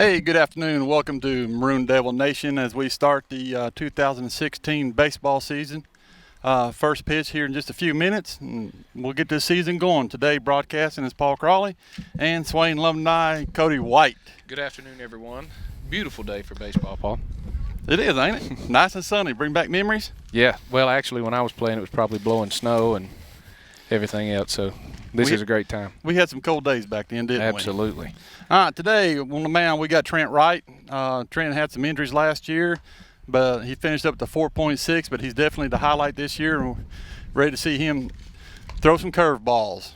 Hey, good afternoon. Welcome to Maroon Devil Nation as we start the 2016 baseball season. First pitch here in just a few minutes, and we'll get this season going. Today, broadcasting is Paul Crawley and Swain alumni Cody White. Good afternoon, everyone. Beautiful day for baseball, Paul. It is, ain't it? Nice and sunny. Bring back memories? Yeah. Well, actually, when I was playing, it was probably blowing snow and everything else, so this is a great time. We had some cold days back then, didn't we? Absolutely. All right, today on the mound we got Trent Wright. Trent had some injuries last year, but he finished up to 4.6, but he's definitely the highlight this year. And we're ready to see him throw some curveballs.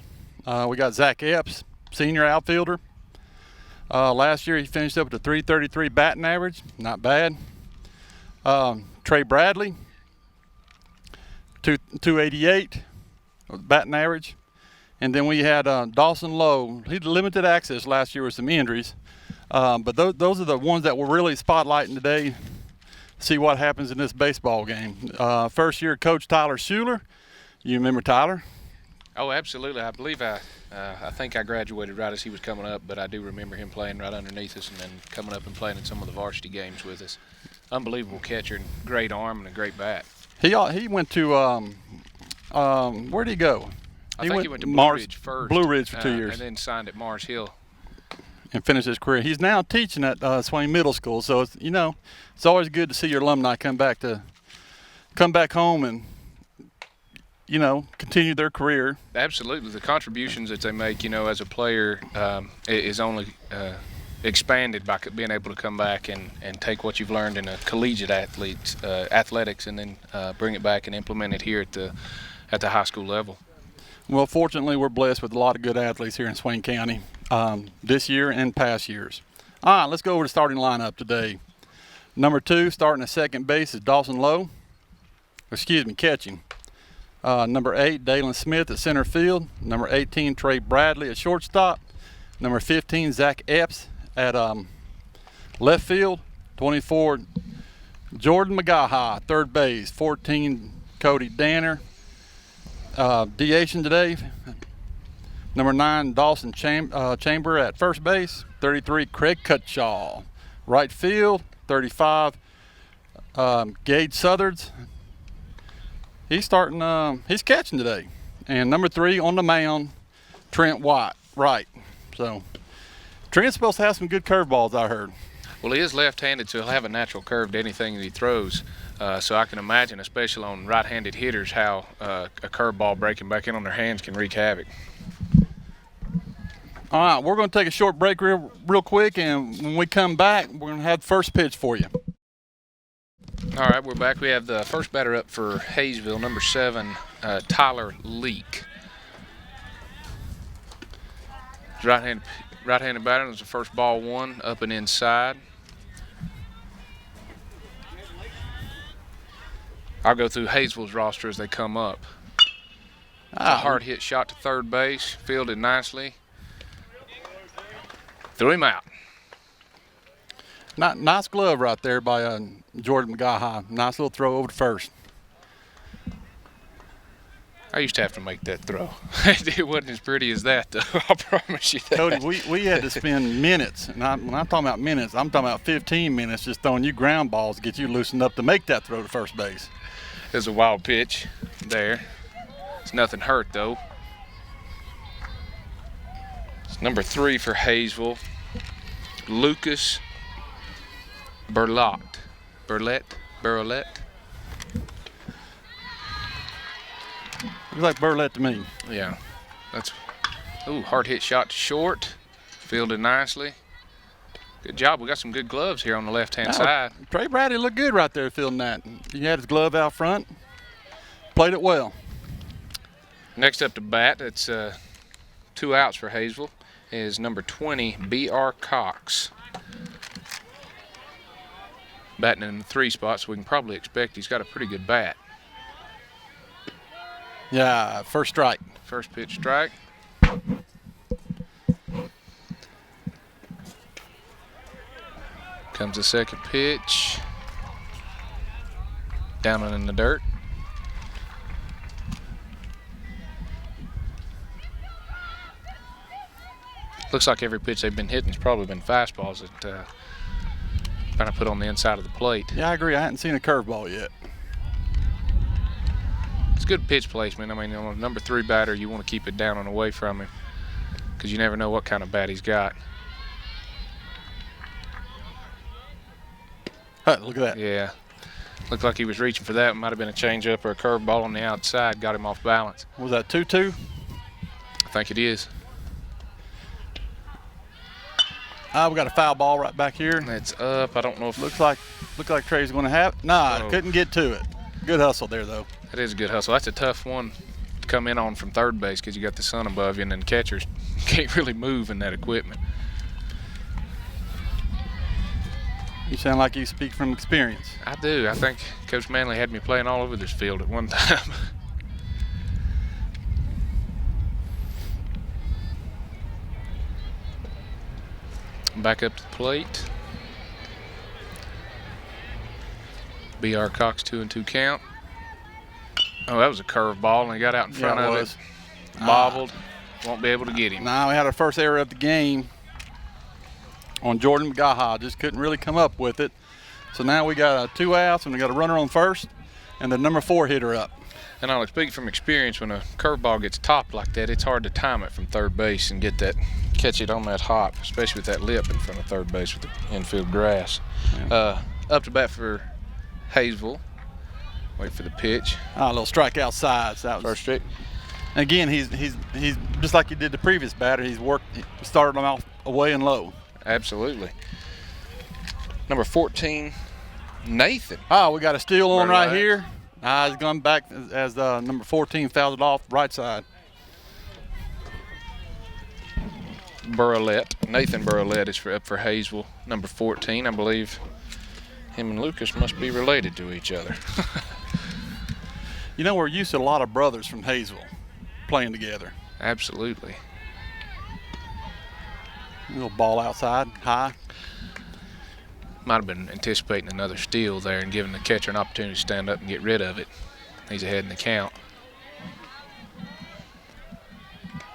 We got Zach Epps, senior outfielder. Last year he finished up to 333 batting average, not bad. Trey Bradley, 288 batting average. And then we had Dawson Lowe. He had limited access last year with some injuries. But those are the ones that we're really spotlighting today. See what happens in this baseball game. First year coach Tyler Schuler. You remember Tyler? Oh, absolutely. I believe I think I graduated right as he was coming up, but I do remember him playing right underneath us and then coming up and playing in some of the varsity games with us. Unbelievable catcher and great arm and a great bat. He went to where'd he go? I think he went to Blue Ridge first. Blue Ridge for 2 years. And then signed at Mars Hill. And finished his career. He's now teaching at Swain Middle School. So it's always good to see your alumni come back home and continue their career. Absolutely, the contributions that they make, as a player, is only expanded by being able to come back and take what you've learned in a collegiate athletics, and then bring it back and implement it here at the high school level. Well, fortunately, we're blessed with a lot of good athletes here in Swain County this year and past years. All right, let's go over the starting lineup today. Number 2, starting at second base, is Dawson Lowe. Catching. Number 8, Dalen Smith at center field. Number 18, Trey Bradley at shortstop. Number 15, Zach Epps at left field. 24, Jordan McGaha, third base. 14, Cody Danner. DHing today, number 9, Dawson Chamber at first base. 33, Craig Cutshaw. Right field, 35, Gage Southards. He's catching today. And number 3 on the mound, Trent White, right. So Trent's supposed to have some good curveballs, I heard. Well, he is left-handed, so he'll have a natural curve to anything that he throws. So I can imagine, especially on right-handed hitters, how a curveball breaking back in on their hands can wreak havoc. All right, we're going to take a short break real quick, and when we come back, we're going to have the first pitch for you. All right, we're back. We have the first batter up for Hayesville, number 7, Tyler Leak. Right-handed batter. It's the first ball 1, up and inside. I'll go through Hayesville's roster as they come up. A hard hit shot to third base, fielded nicely. Threw him out. Nice glove right there by Jordan McGaha. Nice little throw over to first. I used to have to make that throw. It wasn't as pretty as that, though. I promise you that. Cody, we had to spend minutes, and when I'm talking about minutes, I'm talking about 15 minutes just throwing you ground balls to get you loosened up to make that throw to first base. There's a wild pitch there. It's nothing hurt, though. It's number 3 for Hayesville, Lucas Burlett. Looks like Burlett to me. Yeah. Hard hit shot to short. Fielded nicely. Good job. We got some good gloves here on the left-hand side. Trey Bradley looked good right there fielding that. He had his glove out front. Played it well. Next up to bat, that's 2 outs for Hayesville, is number 20, B.R. Cox. Batting in the 3 spot, so we can probably expect he's got a pretty good bat. Yeah, first strike. First pitch strike. Comes the second pitch. Down and in the dirt. Looks like every pitch they've been hitting has probably been fastballs that kind of put on the inside of the plate. Yeah, I agree. I hadn't seen a curveball yet. It's good pitch placement. I mean, on a number 3 batter, you want to keep it down and away from him because you never know what kind of bat he's got. Look at that. Yeah. Looked like he was reaching for that. Might have been a changeup or a curveball on the outside. Got him off balance. Was that 2-2? I think it is. We got a foul ball right back here. It's up. I don't know if Look like Trey's going to have it. Nah, Oh. couldn't get to it. Good hustle there, though. that is a good hustle. That's a tough one to come in on from third base because you got the sun above you, and then catchers can't really move in that equipment. You sound like you speak from experience. I do. I think Coach Manley had me playing all over this field at one time. Back up to the plate. B.R. Cox 2-2 count. Oh, that was a curveball, and he got out in front of it. Bobbled. Won't be able to get him. Now we had our first error of the game on Jordan McGaha. Just couldn't really come up with it. So now we got 2 outs, and we got a runner on first, and the number 4 hitter up. And I'll speak from experience, when a curveball gets topped like that, it's hard to time it from third base and catch it on that hop, especially with that lip in front of third base with the infield grass. Yeah. Up to bat for Hayesville. Wait for the pitch. A little strike outside. So that was First strike. Again, he's just like he did the previous batter. He started him off away and low. Absolutely. Number 14, Nathan. We got a steal on right Right. here. He's gone back as number 14 fouled it off right side. Nathan Burlett is up for Hayesville, number 14. I believe him and Lucas must be related to each other. You know, we're used to a lot of brothers from Hayesville playing together. Absolutely. A little ball outside, high. Might have been anticipating another steal there and giving the catcher an opportunity to stand up and get rid of it. He's ahead in the count.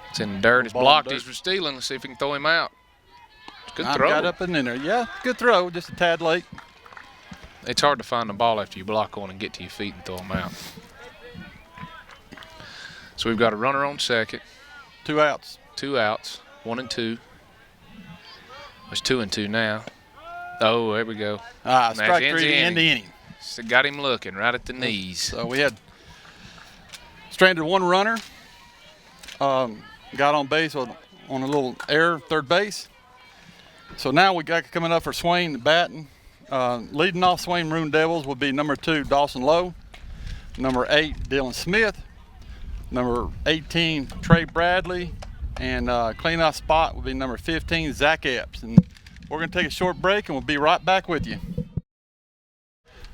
It's in the dirt. It's Ball in blocked. dirt. He's for stealing. Let's see if we can throw him out. Good Got throw. up and in there. Yeah, good throw. Just a tad late. It's hard to find the ball after you block one and get to your feet and throw them out. So we've got a runner on second. 2 outs. 2 outs. 1 and 2. It's 2 and 2 now. Oh, there we go. Strike ends 3 the to end the inning. So got him looking right at the knees. So we had stranded 1 runner. Got on base on a little error, third base. So now we got coming up for Swain batting. Leading off Swain Maroon Devils will be number 2, Dawson Lowe. Number 8, Dylan Smith. Number 18, Trey Bradley. And cleanout spot will be number 15, Zach Epps. And we're going to take a short break, and we'll be right back with you.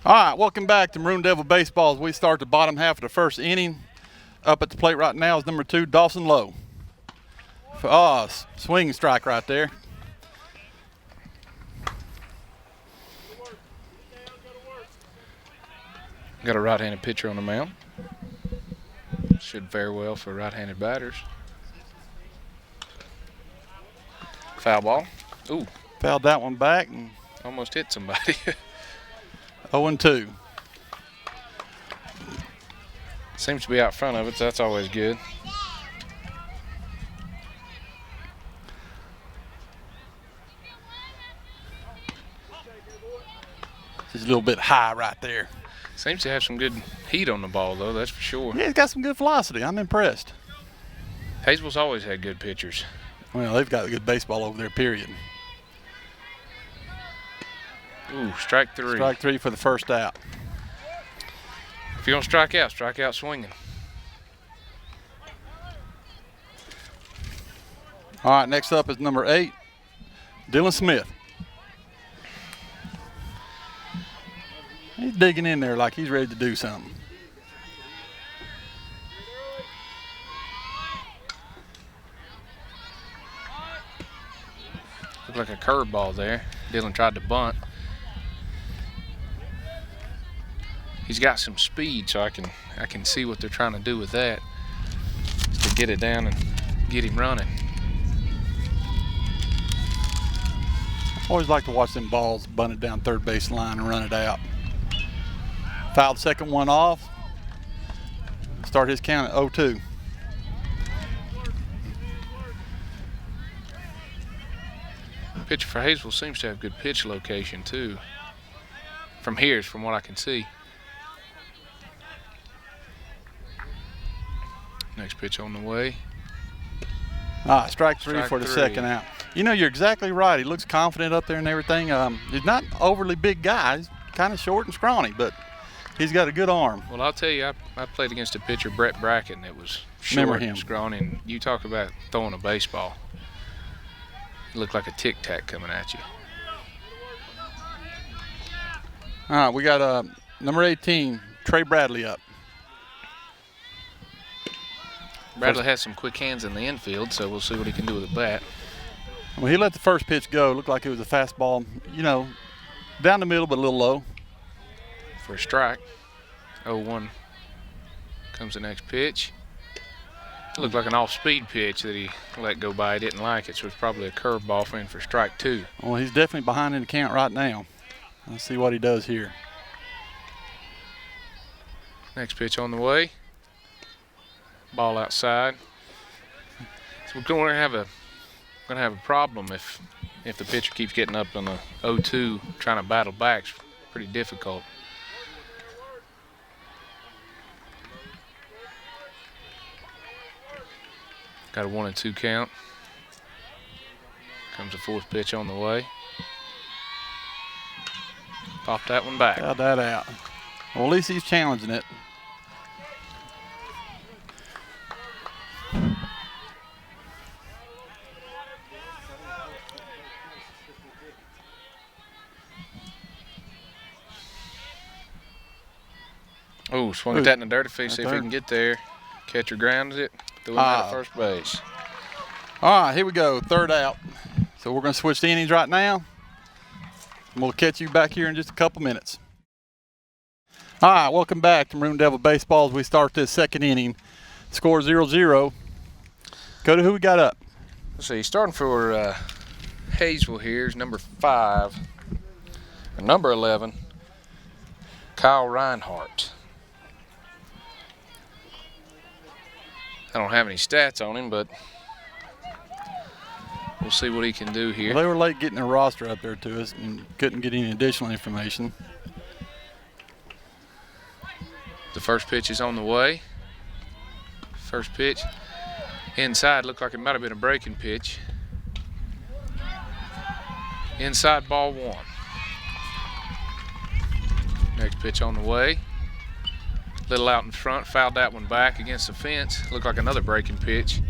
All right, welcome back to Maroon Devil Baseball as we start the bottom half of the first inning. Up at the plate right now is number 2, Dawson Lowe. Swing strike right there. Got a right-handed pitcher on the mound. Should fare well for right-handed batters. Foul ball. Ooh, Fouled that one back, and almost hit somebody. 0-2. Seems to be out front of it, so that's always good. Just a little bit high right there. Seems to have some good heat on the ball, though, that's for sure. Yeah, he's got some good velocity. I'm impressed. Hayesville's always had good pitchers. Well, they've got good baseball over there, period. Ooh, strike 3. Strike 3 for the first out. If you don't strike out swinging. All right, next up is number 8, Dylan Smith. He's digging in there like he's ready to do something. Looked like a curveball there. Dylan tried to bunt. He's got some speed, so I can see what they're trying to do with that. Just to get it down and get him running. Always like to watch them balls bunted down third base line and run it out. Fouled second one off. Start his count at 0-2. Pitcher for Hayesville seems to have good pitch location too. From here, from what I can see. Next pitch on the way. Strike three for the second out. You know, you're exactly right. He looks confident up there and everything. He's not overly big guy. He's kind of short and scrawny, but he's got a good arm. Well, I'll tell you, I played against a pitcher, Brett Bracken, that was short and scrawny. And you talk about throwing a baseball. It looked like a tic-tac coming at you. All right, we got number 18, Trey Bradley up. Bradley has some quick hands in the infield, so we'll see what he can do with the bat. Well, he let the first pitch go. Looked like it was a fastball, you know, down the middle but a little low. For a strike. 0-1 comes the next pitch. It looked like an off-speed pitch that he let go by. He didn't like it, so it's probably a curveball for him for strike 2. Well, he's definitely behind in the count right now. Let's see what he does here. Next pitch on the way. Ball outside. So we're going to have a problem if the pitcher keeps getting up on the 0-2, trying to battle back. It's pretty difficult. Got a 1-2 count. Comes the fourth pitch on the way. Pop that one back. Got that out. Well, at least he's challenging it. Oh, swung at that in the dirty face, see if he can get there. Catcher grounds it, threw him out of first base. All right, here we go, third out. So we're going to switch the innings right now. And we'll catch you back here in just a couple minutes. All right, welcome back to Maroon Devil Baseball as we start this second inning. Score 0-0. Cody, who we got up? Let's see, starting for Hayesville here is number 5, and number 11, Kyle Reinhardt. I don't have any stats on him, but we'll see what he can do here. Well, they were late getting their roster up there to us and couldn't get any additional information. The first pitch is on the way. First pitch inside, looked like it might have been a breaking pitch. Inside, ball 1. Next pitch on the way. Little out in front, fouled that one back against the fence. Looked like another breaking pitch.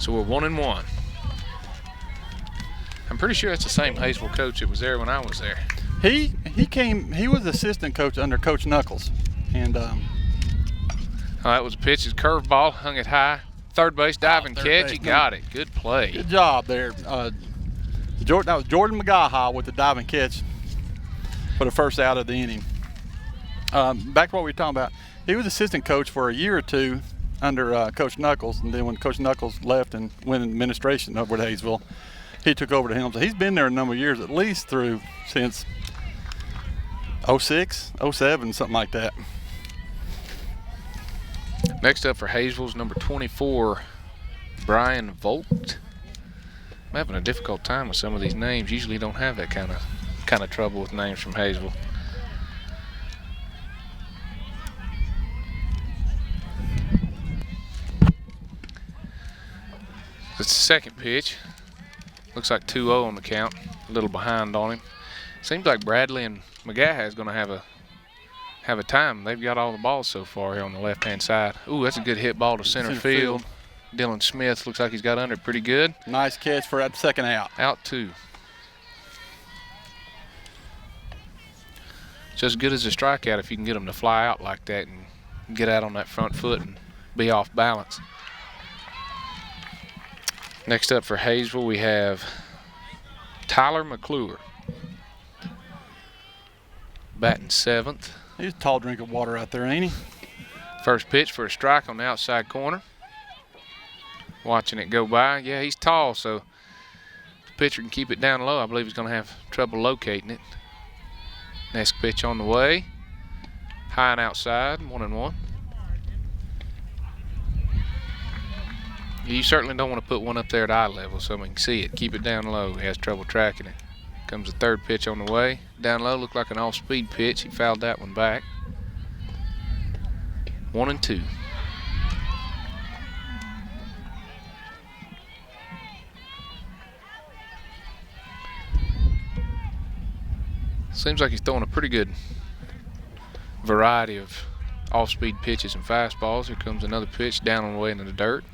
So we're 1-1. I'm pretty sure that's the same Hayesville coach that was there when I was there. He was assistant coach under Coach Knuckles. And that was a pitch, his curveball, hung it high. Third base, diving catch, he got it. Good play. Good job there. That was Jordan McGaha with the diving catch for the first out of the inning. Back to what we were talking about, he was assistant coach for a year or two under Coach Knuckles, and then when Coach Knuckles left and went in administration over at Hayesville, he took over to him. So he's been there a number of years, at least since 06, 07, something like that. Next up for Hayesville's number 24, Brian Volt. I'm having a difficult time with some of these names. Usually don't have that kind of trouble with names from Hayesville. It's the second pitch. Looks like 2-0 on the count. A little behind on him. Seems like Bradley and McGaha is going to have a time. They've got all the balls so far here on the left-hand side. Ooh, that's a good hit ball to center field. Dylan Smith looks like he's got under it pretty good. Nice catch for that second out. Out 2. It's as good as a strikeout if you can get them to fly out like that and get out on that front foot and be off balance. Next up for Hayesville, we have Tyler McClure. Batting 7th. He's a tall drink of water out there, ain't he? First pitch for a strike on the outside corner. Watching it go by. Yeah, he's tall, so the pitcher can keep it down low, I believe he's going to have trouble locating it. Next pitch on the way. High and outside, 1-1. You certainly don't want to put one up there at eye level so we can see it. Keep it down low. He has trouble tracking it. Comes the third pitch on the way. Down low, looked like an off-speed pitch. He fouled that one back. 1-2. Seems like he's throwing a pretty good variety of off-speed pitches and fastballs. Here comes another pitch down on the way into the dirt.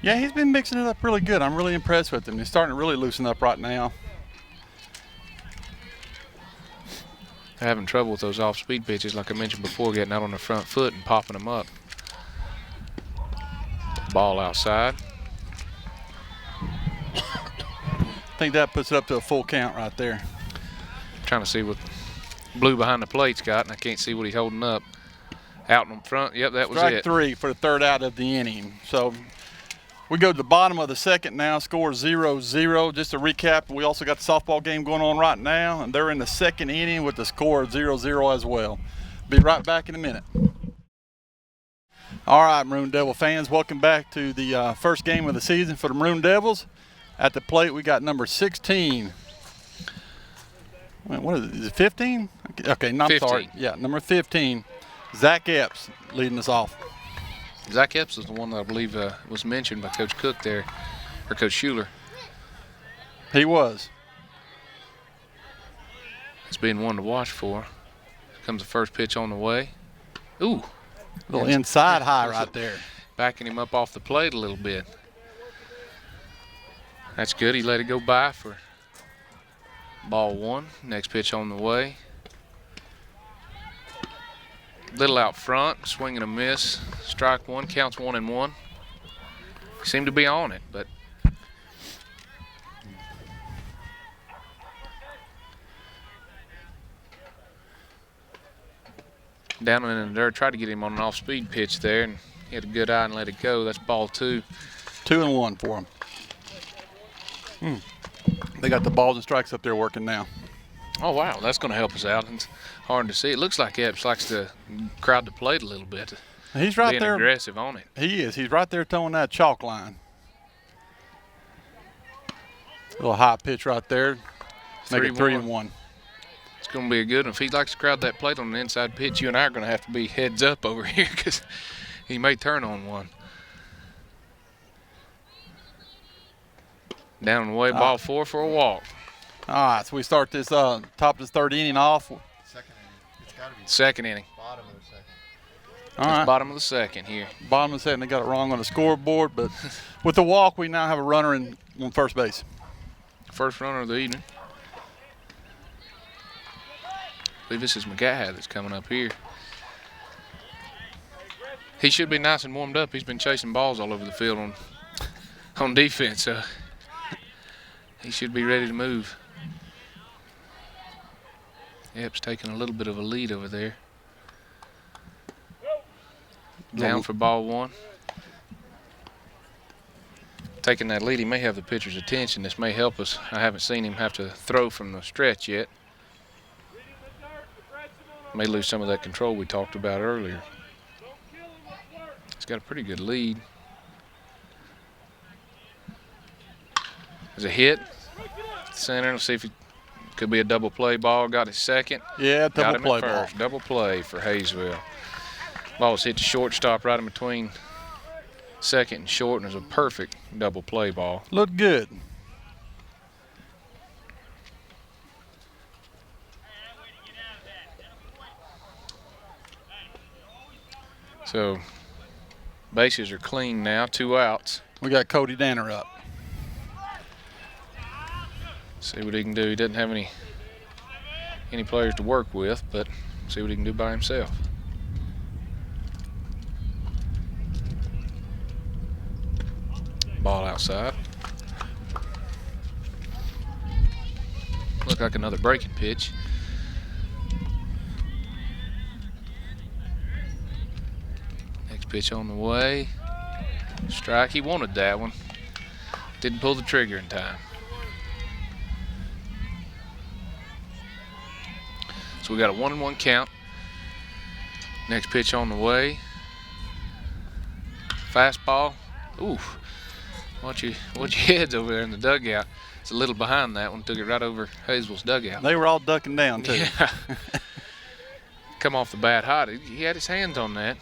Yeah, he's been mixing it up really good. I'm really impressed with him. He's starting to really loosen up right now. They're having trouble with those off-speed pitches, like I mentioned before, getting out on the front foot and popping them up. Ball outside. I think that puts it up to a full count right there. Trying to see what blue behind the plate's got, and I can't see what he's holding up. Out in front, yep, that was Strike it. 3 for the third out of the inning. So we go to the bottom of the second now, score 0-0. Just to recap, we also got the softball game going on right now, and they're in the second inning with the score of 0-0 as well. Be right back in a minute. All right, Maroon Devil fans, welcome back to the first game of the season for the Maroon Devils. At the plate, we got number 16. Wait, what is it 15? Okay, no, I'm 15. sorry. Yeah, number 15, Zach Epps leading us off. Zach Epps is the one that I believe was mentioned by Coach Cook there, or Coach Schuler. He was. It's being one to watch for. Here comes the first pitch on the way. Ooh. Little inside high right there. Backing him up off the plate a little bit. That's good. He let it go by for ball 1. Next pitch on the way. Little out front, swing and a miss. Strike 1, counts 1-1. Seemed to be on it, but down in the dirt, tried to get him on an off-speed pitch there, and he had a good eye and let it go. That's ball 2. 2-1 for him. They got the balls and strikes up there working now. Oh, wow, that's going to help us out. It's hard to see. It looks like Epps likes to crowd the plate a little bit. He's right being there. Aggressive on it. He is. He's right there towing that chalk line. Little high pitch right there. Make it 3-1. It's going to be a good one. If he likes to crowd that plate on the inside pitch, you and I are going to have to be heads up over here because he may turn on one. Down and away, ball 4 for a walk. All right, so we start this top of this third inning off. Second inning. It's got to be Second inning. bottom of the second. All right. Bottom of the second here. Bottom of the second, they got it wrong on the scoreboard, but with the walk, we now have a runner on first base. First runner of the evening. I believe this is McGaha that's coming up here. He should be nice and warmed up. He's been chasing balls all over the field on defense, so he should be ready to move. Epps taking a little bit of a lead over there. Down for ball 1. Taking that lead, he may have the pitcher's attention. This may help us. I haven't seen him have to throw from the stretch yet. May lose some of that control we talked about earlier. He's got a pretty good lead. There's a hit. Center. Let's see if it could be a double play ball. Got his second. Yeah, Got double him play at ball. first. Double play for Hayesville. Ball was hit to shortstop right in between second and short, and it was a perfect double play ball. Looked good. So bases are clean now, 2 outs. We got Cody Danner up. See what he can do. He doesn't have any players to work with, but see what he can do by himself. Ball outside. Looked like another breaking pitch. Next pitch on the way. Strike. He wanted that one. Didn't pull the trigger in time. So we got a 1-1 count. Next pitch on the way. Fastball. Ooh. Watch your heads over there in the dugout. It's a little behind that one. Took it right over Hayesville's dugout. They were all ducking down too. Yeah. Come off the bat hot. He had his hands on that.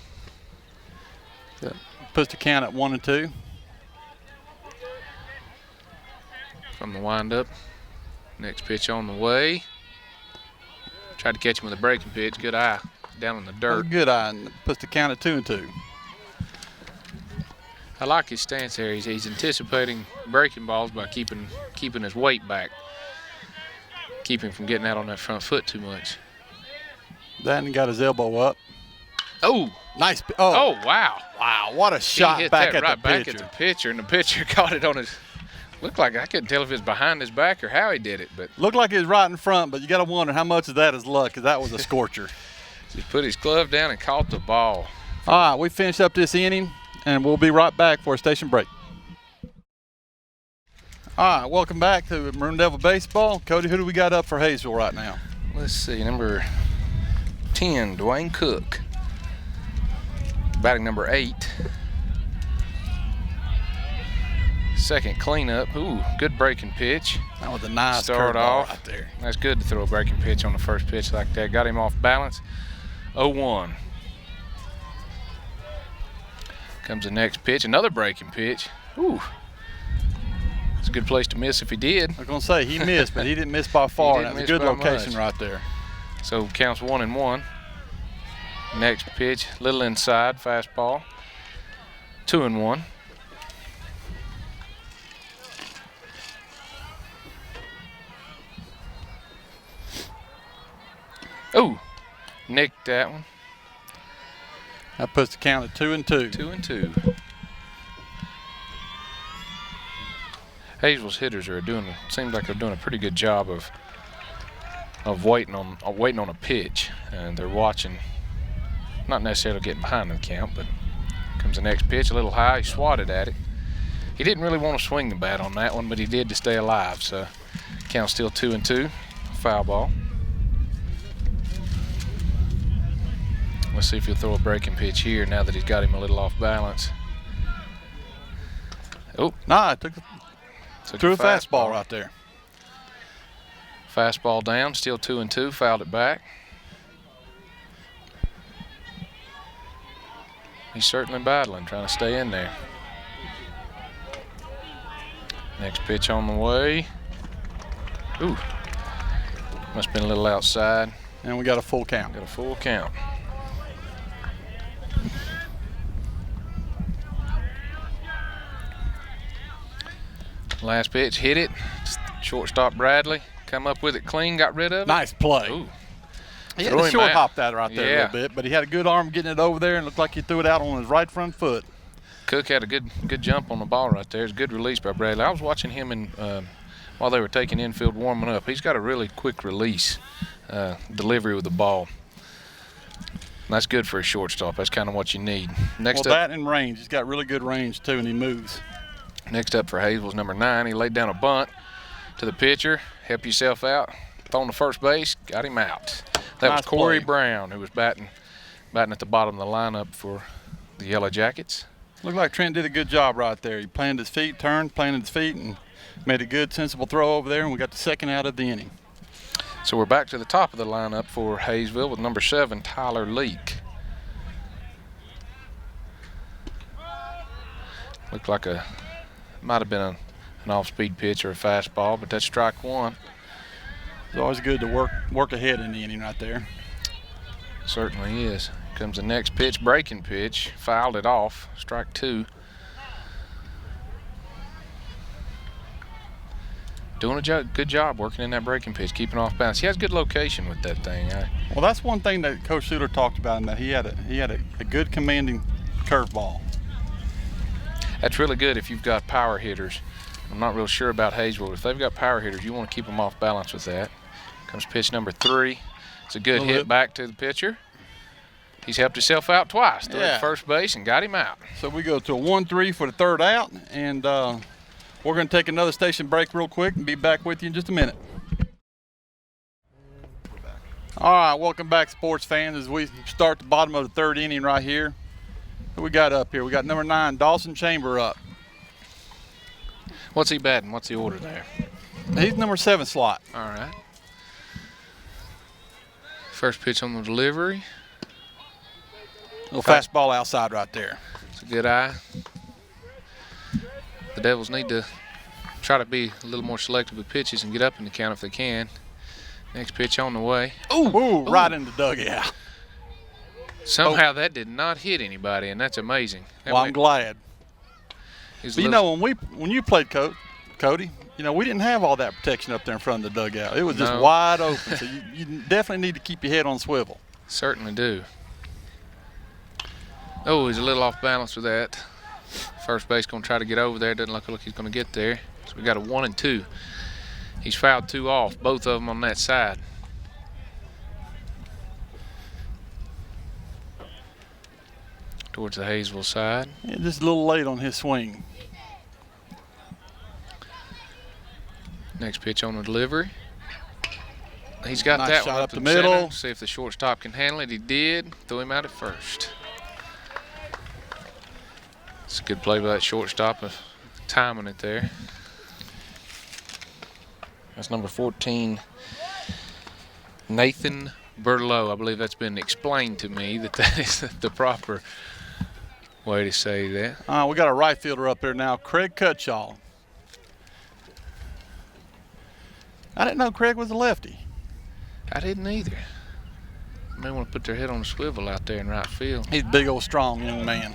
Puts the count at 1-2. From the windup. Next pitch on the way. Tried to catch him with a breaking pitch. Good eye. Down in the dirt. Good eye. And puts the count at 2-2. I like his stance there. He's anticipating breaking balls by keeping his weight back. Keep him from getting out on that front foot too much. Then got his elbow up. Oh, nice. Oh, wow. Wow, what a shot He hit back that at right the back pitcher. at the pitcher, and the pitcher caught it on his. Looked like I couldn't tell if it was behind his back or how he did it, but Looked like it was right in front, but you got to wonder how much of that is luck, because that was a scorcher. just put his glove down and caught the ball. All right, we finished up this inning, and we'll be right back for a station break. All right, welcome back to Maroon Devil Baseball. Cody, who do we got up for Hayesville right now? Let's see, number 10, Dwayne Cook. Batting number 8. Second cleanup. Ooh, good breaking pitch. That was a nice Start curveball off. right there. That's good to throw a breaking pitch on the first pitch like that. Got him off balance. 0-1. Comes the next pitch. Another breaking pitch. Ooh. It's a good place to miss if he did. I was going to say he missed, but he didn't miss by far. didn't That was a miss good by location much. right there. So counts 1-1. Next pitch, little inside, fastball. 2-1. Oh, nicked that one. That puts the count at 2-2. 2-2. Hayesville's hitters are seems like they're doing a pretty good job of waiting on a pitch, and they're watching, not necessarily getting behind the count, but comes the next pitch, a little high, he swatted at it. He didn't really want to swing the bat on that one, but he did to stay alive, so count still 2-2, foul ball. Let's see if he'll throw a breaking pitch here now that he's got him a little off balance. Oh, Nah, it took took threw a fastball right there. Fastball down, still 2-2, fouled it back. He's certainly battling, trying to stay in there. Next pitch on the way. Ooh, must have been a little outside. And we got a full count. Got a full count. Last pitch, hit it. Shortstop Bradley come up with it clean, got rid of it. Nice play. Ooh. He had Threw to him short out. hop that right there a Yeah. little bit, but he had a good arm getting it over there and looked like he threw it out on his right front foot. Cook had a good jump on the ball right there. It's a good release by Bradley. I was watching him while they were taking infield warming up. He's got a really quick release delivery with the ball. And that's good for a shortstop. That's kind of what you need. Next Well, up, that and range. He's got really good range too, and he moves. Next up for Hayesville's number 9. He laid down a bunt to the pitcher. Help yourself out. Throwing to first base. Got him out. That was Nice Corey play. Brown, who was batting at the bottom of the lineup for the Yellow Jackets. Looked like Trent did a good job right there. He planted his feet, turned, planted his feet, and made a good, sensible throw over there, and we got the second out of the inning. So we're back to the top of the lineup for Hayesville with number 7, Tyler Leak. Looked like might have been an off-speed pitch or a fastball, but that's strike 1. It's always good to work ahead in the inning right there. Certainly is. Comes the next pitch, breaking pitch, fouled it off, strike 2. Doing a good job working in that breaking pitch, keeping off balance. He has good location with that thing. Well, that's one thing that Coach Suter talked about, and that he had a good commanding curveball. That's really good if you've got power hitters. I'm not real sure about Hayesville. If they've got power hitters, you want to keep them off balance with that. Comes pitch number 3. It's a good Little hit hit. back to the pitcher. He's helped himself out twice. Threw it Yeah. to first base and got him out. So we go to a 1-3 for the third out, and we're going to take another station break real quick and be back with you in just a minute. All right, welcome back, sports fans, as we start the bottom of the third inning right here. Who we got up here? We got number 9, Dawson Chamber up. What's he batting? What's the order there? He's number 7 slot. All right. First pitch on the delivery. Little fastball outside right there. It's a good eye. The Devils need to try to be a little more selective with pitches and get up in the count if they can. Next pitch on the way. Ooh, right in the dugout. Somehow that did not hit anybody, and that's amazing. Well, I'm glad. But you know, when you played Cody, you know, we didn't have all that protection up there in front of the dugout. It was just wide open, so you definitely need to keep your head on swivel. Certainly do. Oh, he's a little off balance with that. First base going to try to get over there. Doesn't look like he's going to get there. So we got a 1 and 2. He's fouled 2 off, both of them on that side. Towards the Hayesville side. Yeah, just a little late on his swing. Next pitch on the delivery. He's got Nice that shot one up the center. middle. See if the shortstop can handle it. He did. Threw him out at first. It's a good play by that shortstop, timing it there. That's number 14, Nathan Berlow. I believe that's been explained to me that is the proper way to say that. We got a right fielder up there now, Craig Cutshaw. I didn't know Craig was a lefty. I didn't either. May want to put their head on a swivel out there in right field. He's a big old strong young man.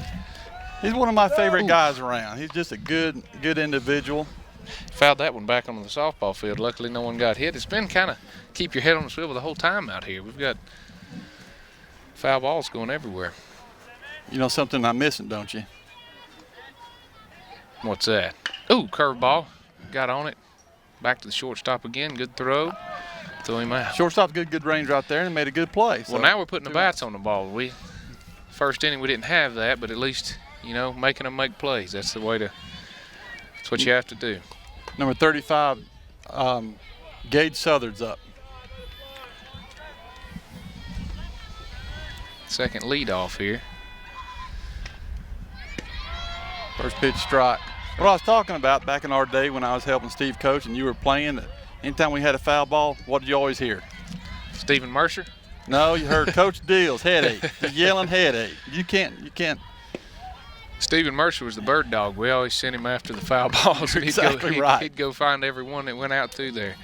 He's one of my favorite guys around. He's just a good individual. Fouled that one back onto the softball field. Luckily no one got hit. It's been kind of keep your head on the swivel the whole time out here. We've got foul balls going everywhere. You know something I'm missing, don't you? What's that? Ooh, curveball. Got on it. Back to the shortstop again. Good throw. Threw him out. Shortstop's good range right there and made a good play. So. Well, now we're putting the bats on the ball. First inning we didn't have that, but at least, you know, making them make plays. That's the way to. That's what you have to do. Number 35, Gage Southard's up. Second lead off here. First pitch strike. What I was talking about back in our day when I was helping Steve coach and you were playing, anytime we had a foul ball, what did you always hear? Stephen Mercer? No, you heard Coach Deals, headache. He's yelling headache. You can't. Stephen Mercer was the bird dog. We always sent him after the foul balls. And he'd go find every one that went out through there.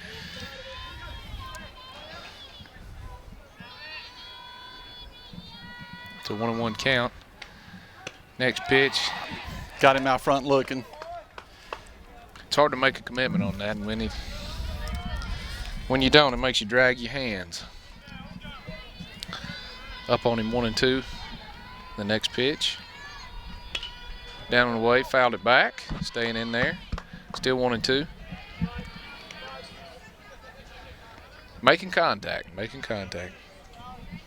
It's a 1-1 count. Next pitch. Got him out front looking. It's hard to make a commitment on that, and when you don't, it makes you drag your hands. Up on him 1 and 2. The next pitch. Down and away, fouled it back, staying in there. Still 1 and 2. Making contact.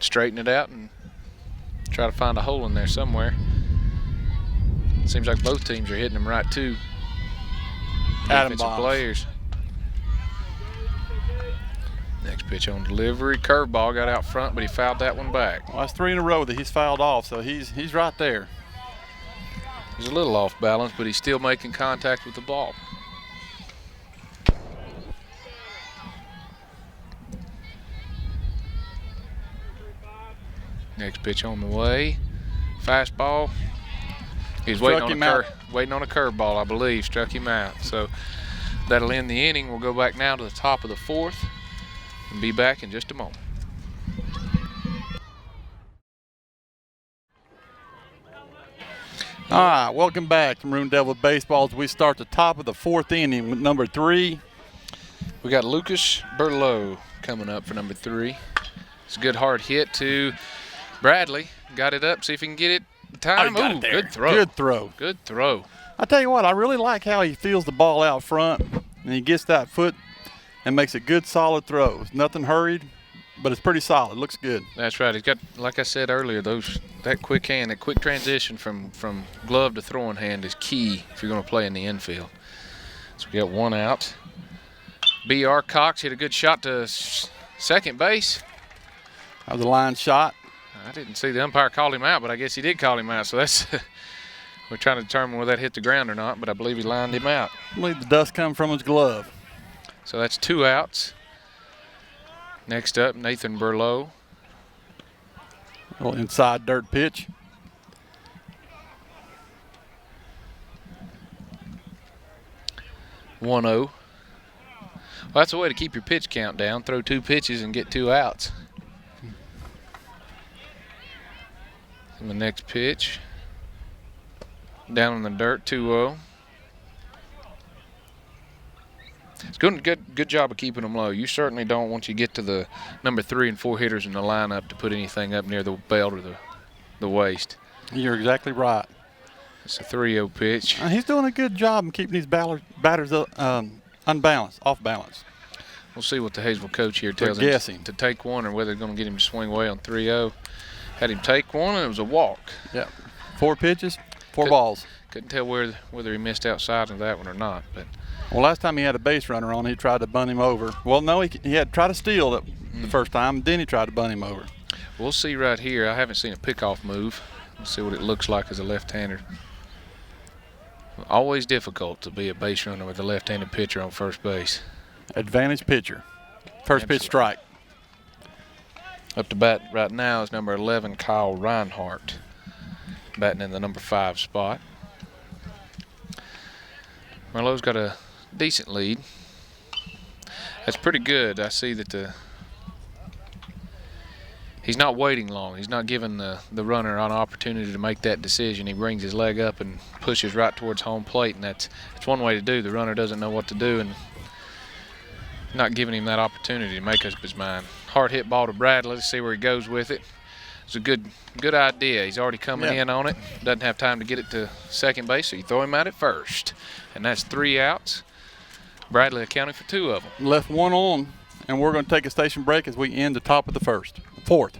Straighten it out and try to find a hole in there somewhere. Seems like both teams are hitting them right too. Defensive players. Next pitch on delivery. Curveball got out front, but he fouled that one back. Well, that's 3 in a row that he's fouled off, so he's right there. He's a little off balance, but he's still making contact with the ball. Next pitch on the way. Fastball. He's waiting on a curveball, I believe. Struck him out. So that'll end the inning. We'll go back now to the top of the 4th and be back in just a moment. All right, welcome back to Maroon Devil Baseball as we start the top of the 4th inning with number 3. We got Lucas Berlow coming up for number 3. It's a good hard hit to Bradley. Got it up. See if he can get it. Time. Oh, it there. Good throw. Good throw. I tell you what, I really like how he feels the ball out front and he gets that foot and makes a good solid throw. It's nothing hurried, but it's pretty solid. Looks good. That's right. He's got, like I said earlier, that quick hand, that quick transition from glove to throwing hand is key if you're going to play in the infield. So we got 1 out. B.R. Cox hit a good shot to second base. That was a line shot. I didn't see the umpire call him out, but I guess he did call him out. So that's we're trying to determine whether that hit the ground or not, but I believe he lined him out. I believe the dust come from his glove. So that's 2 outs. Next up, Nathan Burlow. A little inside dirt pitch. One 0. Well, that's a way to keep your pitch count down. Throw 2 pitches and get 2 outs. And the next pitch, down in the dirt, 2-0. It's good job of keeping them low. You certainly don't, once you get to the number 3 and 4 hitters in the lineup, to put anything up near the belt or the waist. You're exactly right. It's a 3-0 pitch. He's doing a good job in keeping these batters unbalanced, off balance. We'll see what the Hayesville coach here tells him to take one, or whether they're going to get him to swing away on 3-0. Had him take one, and it was a walk. Yeah, 4 pitches, 4 balls. Couldn't tell whether he missed outside of that one or not. But well, last time he had a base runner on, he tried to bunt him over. Well, no, he had tried to steal it the first time, then he tried to bunt him over. We'll see right here. I haven't seen a pickoff move. We'll see what it looks like as a left-hander. Always difficult to be a base runner with a left-handed pitcher on first base. Advantage pitcher. First pitch strike. Up to bat right now is number 11, Kyle Reinhardt, batting in the number 5 spot. Merlot's got a decent lead. That's pretty good. I see that he's not waiting long. He's not giving the runner an opportunity to make that decision. He brings his leg up and pushes right towards home plate, and that's one way to do. The runner doesn't know what to do, and not giving him that opportunity to make up his mind. Hard hit ball to Bradley. Let's see where he goes with it. It's a good idea. He's already coming in on it. Doesn't have time to get it to second base, so you throw him out at first. And that's 3 outs. Bradley accounting for 2 of them. Left 1 on, and we're going to take a station break as we end the top of the 4th.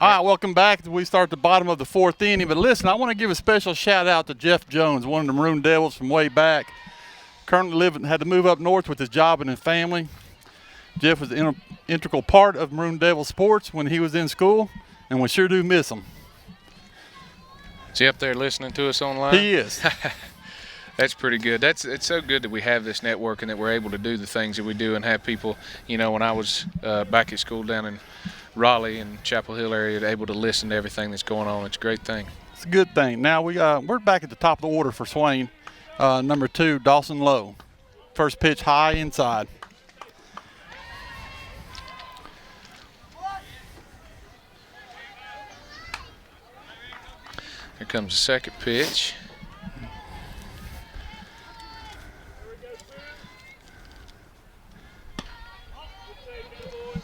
All right, welcome back. We start at the bottom of the 4th inning. But listen, I want to give a special shout out to Jeff Jones, one of the Maroon Devils from way back. Currently had to move up north with his job and his family. Jeff was an integral part of Maroon Devil sports when he was in school, and we sure do miss him. Is he up there listening to us online? He is. That's pretty good. It's so good that we have this network and that we're able to do the things that we do and have people, you know, when I was back at school down in Raleigh and Chapel Hill area, able to listen to everything that's going on. It's a great thing. It's a good thing. Now we're back at the top of the order for Swain. Number 2, Dawson Lowe. First pitch high inside. Here comes the second pitch.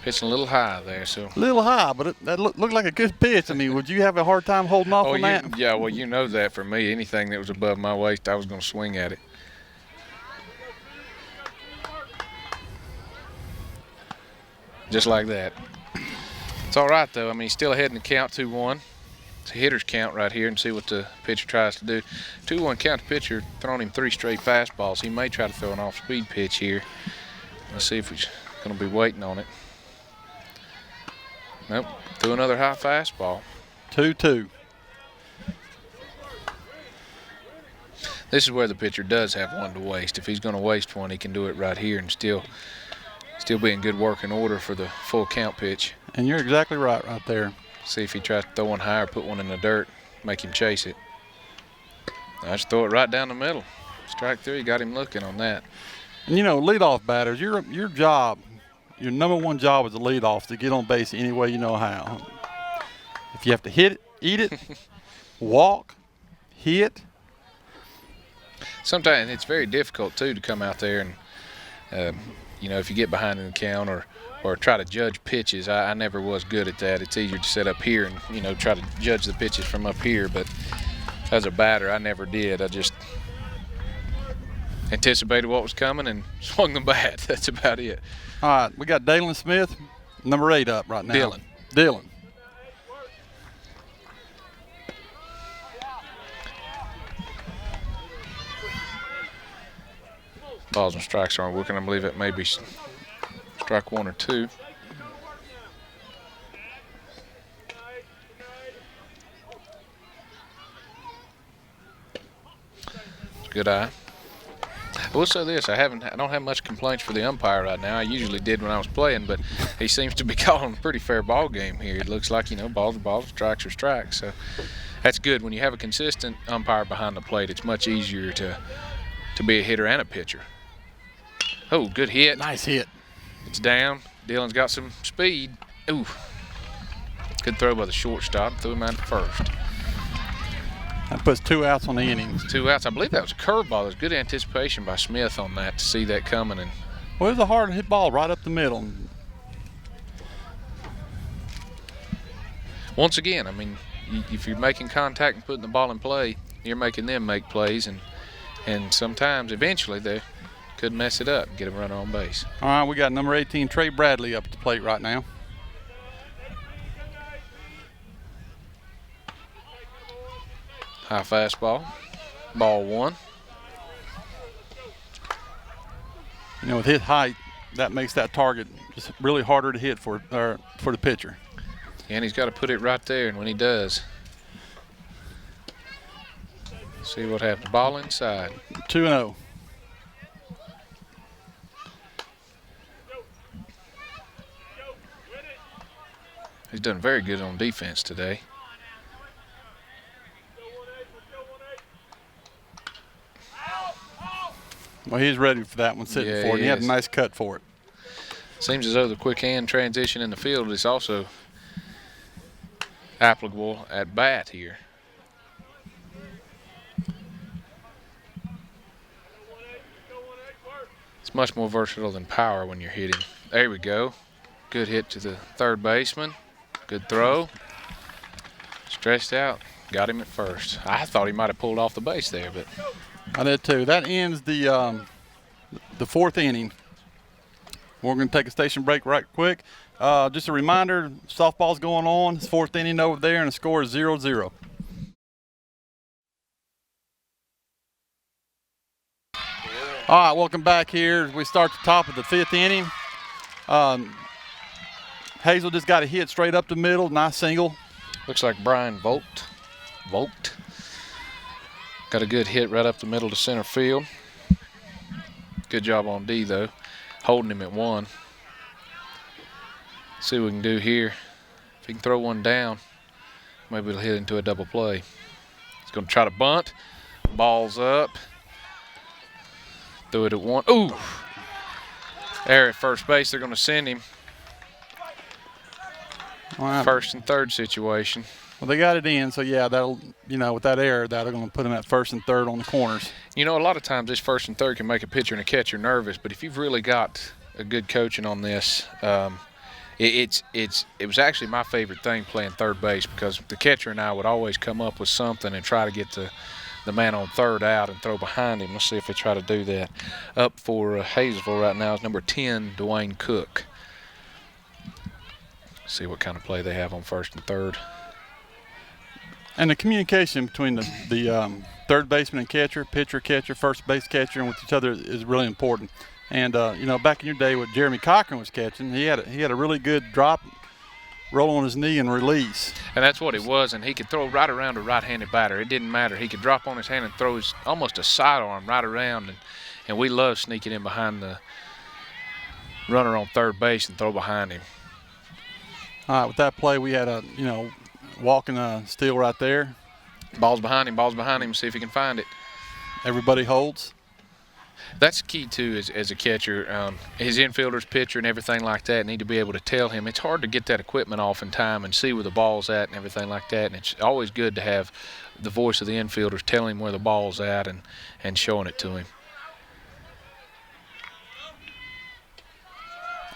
Pitching a little high there, so. A little high, but that looked like a good pitch. I mean, would you have a hard time holding off on that? Yeah, well, you know that for me. Anything that was above my waist, I was going to swing at it. Just like that. It's all right, though. I mean, he's still ahead in the count, 2-1. It's a hitter's count right here, and see what the pitcher tries to do. 2-1 count. The pitcher throwing him 3 straight fastballs. He may try to throw an off-speed pitch here. Let's see if he's going to be waiting on it. Nope. Threw another high fastball. 2-2. This is where the pitcher does have one to waste. If he's going to waste one, he can do it right here and still be in good working order for the full count pitch. And you're exactly right there. See if he tries to throw one high or put one in the dirt, make him chase it. I just throw it right down the middle. Strike 3, got him looking on that. And you know, leadoff batters, your job, your number 1 job as a leadoff is to get on base any way you know how. If you have to hit it, eat it, walk, hit. Sometimes it's very difficult too to come out there and you know, if you get behind in the count or try to judge pitches. I never was good at that. It's easier to sit up here and, you know, try to judge the pitches from up here, but as a batter I never did. I just anticipated what was coming and swung the bat. That's about it. All right, we got Dalen Smith, number 8 up right now. Dylan. Balls and strikes aren't working. I believe it may be strike Strike 1 or 2. Good eye. I will say this: I don't have much complaints for the umpire right now. I usually did when I was playing, but he seems to be calling a pretty fair ball game here. It looks like, balls are balls, strikes are strikes. So that's good. When you have a consistent umpire behind the plate, it's much easier to be a hitter and a pitcher. Oh, good hit. Nice hit. It's down. Dylan's got some speed. Ooh. Good throw by the shortstop. Threw him out at first. That puts 2 outs on the inning. 2 outs. I believe that was a curveball. There's good anticipation by Smith on that to see that coming. And Well, it was a hard hit ball right up the middle. once again, I mean, if you're making contact and putting the ball in play, you're making them make plays, and sometimes, eventually, they could mess it up and get a runner on base. All right, we got number 18, Trey Bradley, up at the plate right now. High fastball. Ball 1. With his height, that makes that target just really harder to hit for the pitcher. And he's got to put it right there, and when he does, see what happens. Ball inside. 2-0. He's done very good on defense today. Well, he's ready for that one, sitting for it. And he had a nice cut for it. Seems as though the quick hand transition in the field is also applicable at bat here. It's much more versatile than power when you're hitting. There we go. Good hit to the third baseman. Good throw. Stretched out. Got him at first. I thought he might have pulled off the base there, but I did too. That ends the 4th inning. We're going to take a station break right quick. Just a reminder, softball's going on. It's 4th inning over there, and the score is 0-0. All right, welcome back here. We start the top of the 5th inning. Hazel just got a hit straight up the middle, nice single. looks like Brian Vogt. Got a good hit right up the middle to center field. Good job on D, though, holding him at 1. See what we can do here. If he can throw one down, maybe it'll hit into a double play. He's going to try to bunt. Ball's up. Threw it at 1. Ooh! Error at first base. They're going to send him. Wow. First and third situation. Well, they got it in, so yeah, that'll, with that error, that'll going to put them at 1st and 3rd on the corners. A lot of times this 1st and 3rd can make a pitcher and a catcher nervous, but if you've really got a good coaching on this, it was actually my favorite thing playing third base, because the catcher and I would always come up with something and try to get the man on 3rd out and throw behind him. Let's see if they try to do that. Up for Hayesville right now is number 10, Dwayne Cook. See what kind of play they have on 1st and 3rd. And the communication between the third baseman and catcher, pitcher, catcher, first base catcher, and with each other is really important. And back in your day, when Jeremy Cochran was catching, he had a really good drop, roll on his knee, and release. And that's what it was. And he could throw right around a right-handed batter. It didn't matter. He could drop on his hand and throw almost a sidearm right around. And we love sneaking in behind the runner on third base and throw behind him. All right, with that play, we had a walking steal right there. Ball's behind him. See if he can find it. Everybody holds. That's key too, as a catcher. His infielders, pitcher, and everything like that need to be able to tell him. It's hard to get that equipment off in time and see where the ball's at and everything like that. And it's always good to have the voice of the infielders telling him where the ball's at and showing it to him.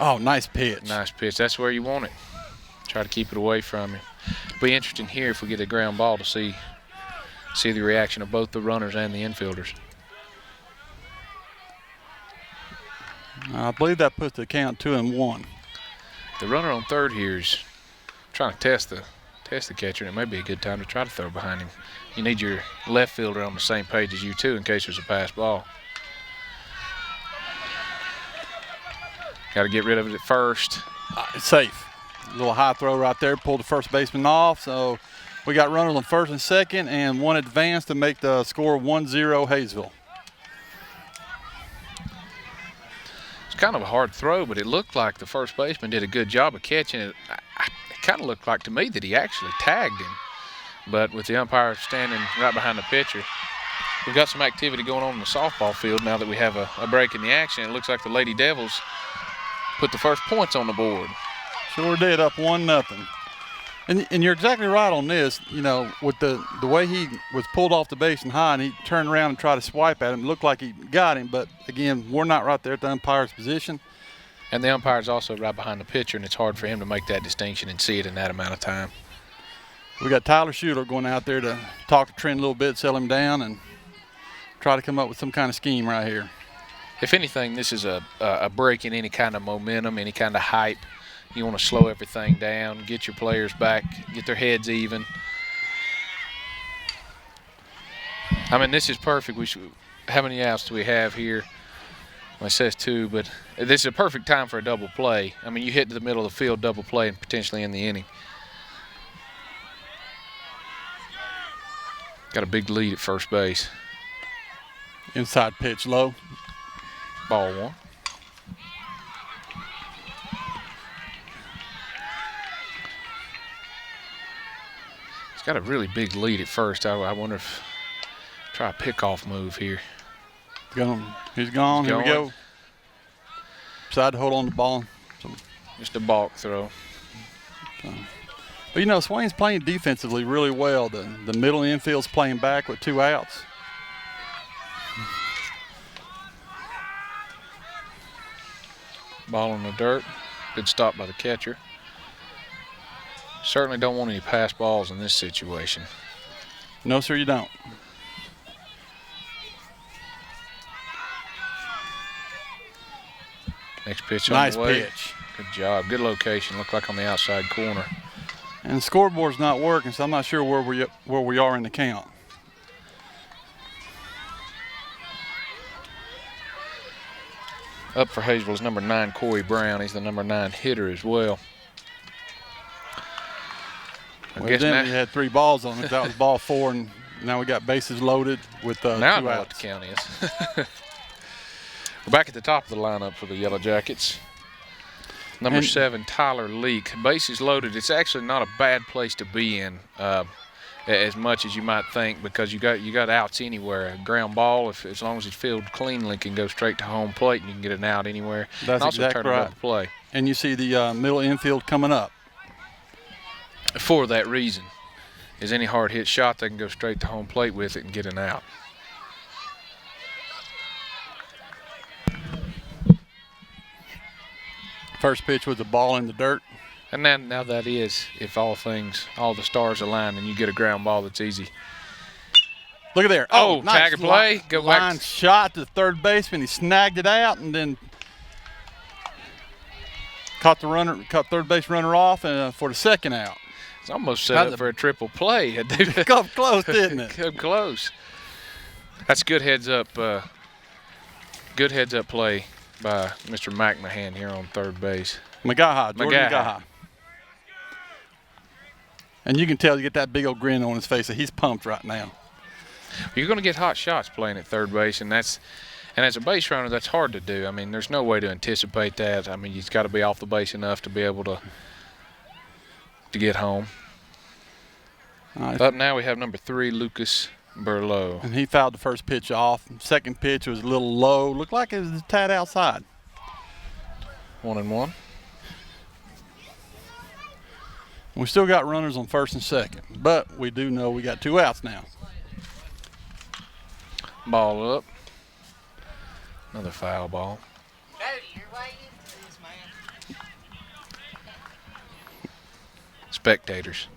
Oh, nice pitch. Nice pitch. That's where you want it. Try to keep it away from him. It'll be interesting here if we get a ground ball to see the reaction of both the runners and the infielders. I believe that puts the count 2-1. The runner on third here is trying to test the catcher, and it may be a good time to try to throw behind him. You need your left fielder on the same page as you too in case there's a pass ball. Got to get rid of it at first. It's safe. A little high throw right there, pulled the first baseman off. So we got runners on first and second, and one advance to make the score 1-0 Hayesville. It's kind of a hard throw, but it looked like the first baseman did a good job of catching it. It kind of looked like to me that he actually tagged him, but with the umpire standing right behind the pitcher. We've got some activity going on in the softball field now that we have a break in the action. It looks like the Lady Devils put the first points on the board. Sure did, up 1-0. And you're exactly right on this. You know, with the way he was pulled off the base and high, and he turned around and tried to swipe at him. It looked like he got him, but again, we're not right there at the umpire's position. And the umpire's also right behind the pitcher, and it's hard for him to make that distinction and see it in that amount of time. We got Tyler Schuler going out there to talk to Trent a little bit, settle him down, and try to come up with some kind of scheme right here. If anything, this is a break in any kind of momentum, any kind of hype. You want to slow everything down, get your players back, get their heads even. I mean, this is perfect. How many outs do we have here? Well, it says 2, but this is a perfect time for a double play. I mean, you hit to the middle of the field, double play, and potentially in the inning. Got a big lead at first base. Inside pitch low. Ball 1. He's got a really big lead at first. I wonder if try a pickoff move here. He's gone. Here we go. Decided to hold on to the ball. Just a balk throw. But you know, Swain's playing defensively really well. The middle infield's playing back with 2 outs. Ball in the dirt. Good stop by the catcher. Certainly don't want any pass balls in this situation. No, sir, you don't. Next pitch Nice on the way. pitch. Good job. Good location. Looked like on the outside corner. And the scoreboard's not working, so I'm not sure where we are in the count. Up for Hayesville is number 9, Corey Brown. He's the number 9 hitter as well. Well, then we had 3 balls on it. That was ball 4, and now we got bases loaded with 2 outs. Now I know what the count is. We're back at the top of the lineup for the Yellow Jackets. Number 7, Tyler Leak. Bases loaded. It's actually not a bad place to be in, as much as you might think, because you got outs anywhere. A ground ball, as long as it's fielded cleanly, can go straight to home plate, and you can get an out anywhere. That's and also exactly turn right. it over play. And you see the middle infield coming up. For that reason, is any hard hit shot, they can go straight to home plate with it and get an out. First pitch was a ball in the dirt. And now that is, if all the stars align and you get a ground ball that's easy. Look at there. Oh, nice tag and play. Go back. Line shot to the third baseman. He snagged it out and then caught third base runner off for the second out. It's almost set up for a triple play. Come close, didn't it? Come close. That's good heads up. Good heads up play by Mr. McMahon here on third base. Jordan Magaha. And you can tell, you get that big old grin on his face that he's pumped right now. You're going to get hot shots playing at third base, and as a base runner, that's hard to do. I mean, there's no way to anticipate that. I mean, you've got to be off the base enough to be able to get home. Up now we have number 3, Lucas Burlow. And he fouled the first pitch off. Second pitch was a little low. Looked like it was a tad outside. 1-1. We still got runners on first and second, but we do know we got 2 outs now. Ball up. Another foul ball. Spectators.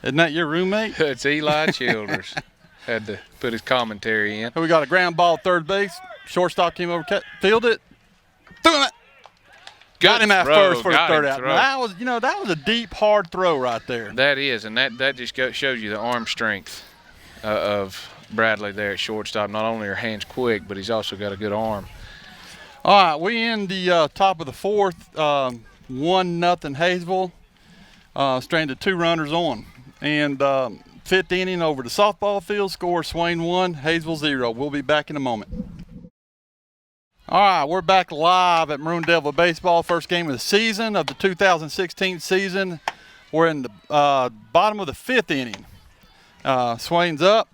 Isn't that your roommate? It's Eli Childers. Had to put his commentary in. So we got a ground ball third base. Shortstop came over, fielded it, threw it. Got him at first for the third out. Now, that was a deep, hard throw right there. That is, and that just shows you the arm strength of Bradley there at shortstop. Not only are hands quick, but he's also got a good arm. All right, we end the top of the fourth, 1-0 Hayesville, stranded 2 runners on. And fifth inning over the softball field, score Swain 1, Hayesville 0. We'll be back in a moment. All right, we're back live at Maroon Devil Baseball, first game of the season, of the 2016 season. We're in the bottom of the 5th inning. Swain's up.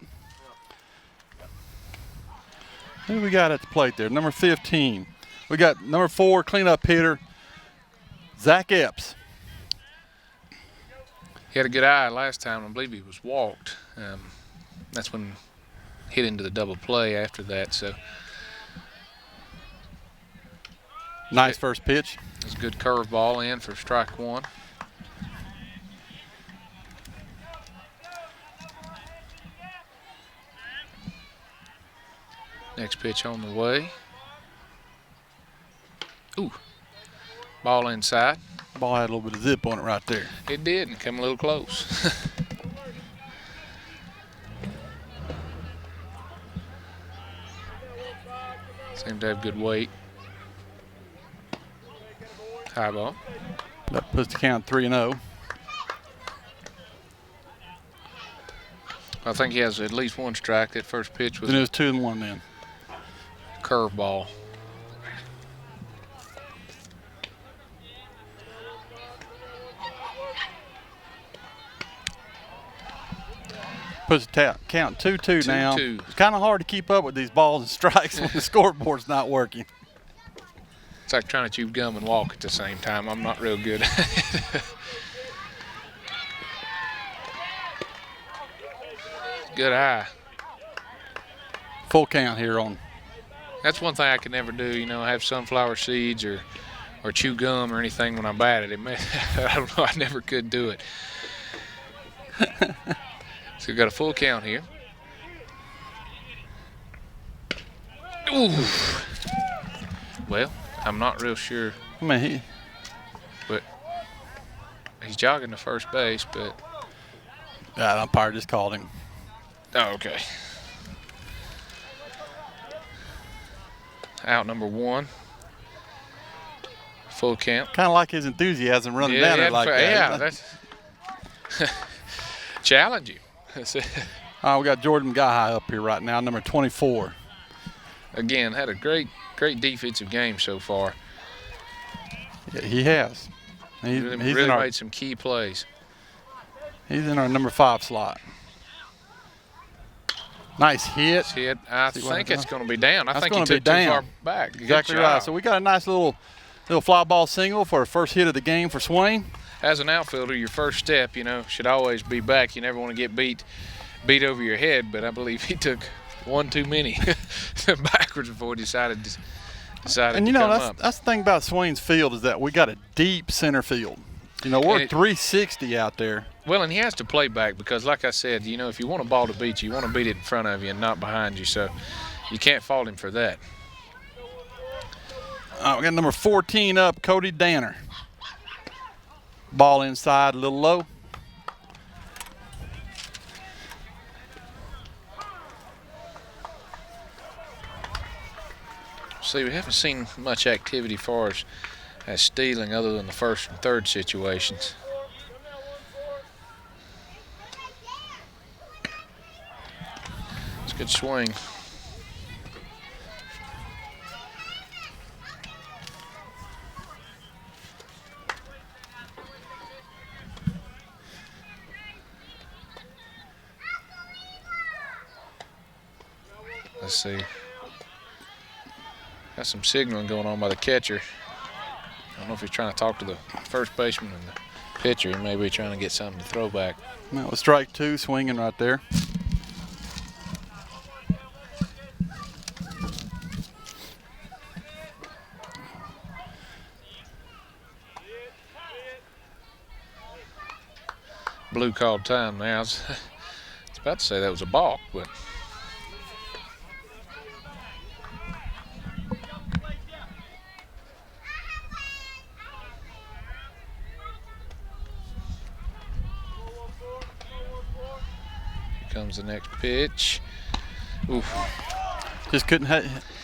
Who we got at the plate there? Number 15. We got number 4 cleanup hitter, Zach Epps. He had a good eye last time. I believe he was walked. That's when hit into the double play after that. So nice first pitch. it's a good curveball in for strike 1. Next pitch on the way. Ooh, ball inside. Ball had a little bit of zip on it right there. It did, and come a little close. Seemed to have good weight. High ball. That puts the count 3-0. I think he has at least 1 strike. That first pitch was Then it was 2-1 then. curveball. Puts the count 2-2 now. 2-2. It's kind of hard to keep up with these balls and strikes when the scoreboard's not working. It's like trying to chew gum and walk at the same time. I'm not real good at it. Good eye. Full count here on. That's one thing I could never do, you know, have sunflower seeds or chew gum or anything when I'm batted. I don't know, I never could do it. So we've got a full count here. Ooh. Well, I'm not real sure, I mean, but he's jogging to first base, but. that umpire just called him. Oh, okay. Out number 1. Full count. Kind of like his enthusiasm running down there like that. Yeah, that's challenge you. We got Jordan Guy up here right now, number 24. Again, had a great defensive game so far. Yeah, he has. He's Really in our, made some key plays. he's in our number 5 slot. Nice hit. I See what think happens? it's going to be down. I That's think he gonna be took too far down. back. Good Exactly job. right. So we got a nice little fly ball single for our first hit of the game for Swain. As an outfielder, your first step, you know, should always be back. You never want to get beat over your head, but I believe he took one too many backwards before he decided And to you know, come that's up. the thing about Swain's field is that we got a deep center field. You know, we're 360 out there. Well, and he has to play back because, like I said, you know, if you want a ball to beat you want to beat it in front of you and not behind you. So you can't fault him for that. We got number 14 up, Cody Danner. Ball inside, a little low. See, we haven't seen much activity as far as stealing other than the first and third situations. It's a good swing. Let's see. Got some signaling going on by the catcher. I don't know if he's trying to talk to the first baseman and the pitcher. He may be trying to get something to throw back. That was strike 2, swinging right there. Blue called time now. I was about to say that was a balk, but here comes the next pitch. Oof. Just couldn't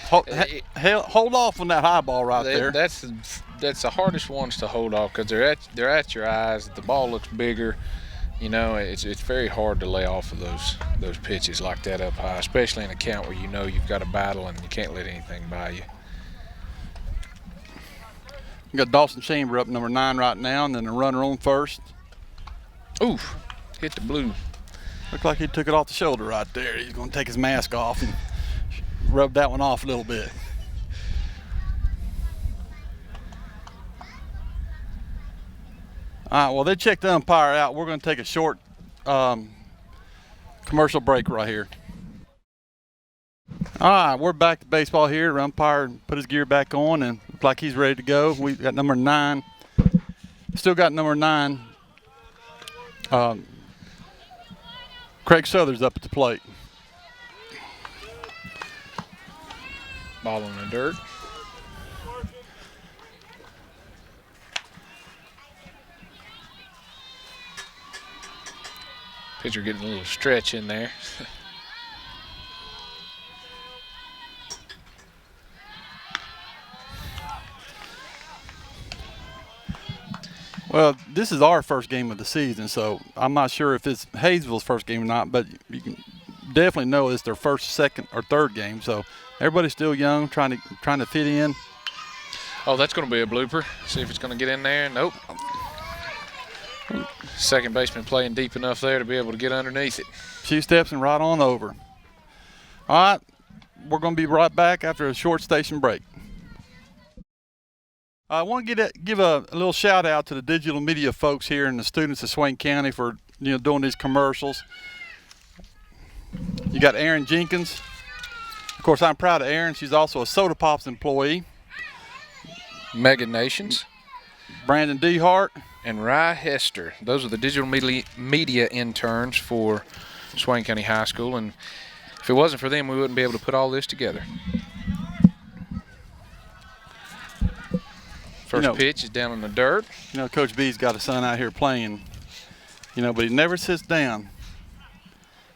hold off on that high ball right there. That's the hardest ones to hold off because they're at your eyes. The ball looks bigger. You know, it's very hard to lay off of those pitches like that up high, especially in a count where you know you've got a battle and you can't let anything by you. You got Dawson Chamber up number 9 right now, and then the runner on first. Oof, hit the blue. Looked like he took it off the shoulder right there. He's going to take his mask off and rub that one off a little bit. All right, well, they checked the umpire out. We're going to take a short commercial break right here. All right, we're back to baseball here. The umpire put his gear back on and looks like he's ready to go. We've got number 9. Still got number 9. Craig Southers up at the plate. Ball in the dirt. Pitcher getting a little stretch in there. Well, this is our first game of the season, so I'm not sure if it's Hayesville's first game or not, but you can definitely know it's their first, second, or third game. So everybody's still young, trying to fit in. Oh, that's going to be a blooper. See if it's going to get in there. Nope. Second baseman playing deep enough there to be able to get underneath it. 2 steps and right on over. All right, we're going to be right back after a short station break. I want to give a little shout out to the digital media folks here and the students of Swain County for doing these commercials. You got Erin Jenkins. Of course, I'm proud of Erin. She's also a Soda Pops employee. Megan Nations. Brandon Dehart. And Rye Hester. Those are the digital media interns for Swain County High School. And if it wasn't for them, we wouldn't be able to put all this together. First pitch is down in the dirt. Coach B's got a son out here playing, but he never sits down.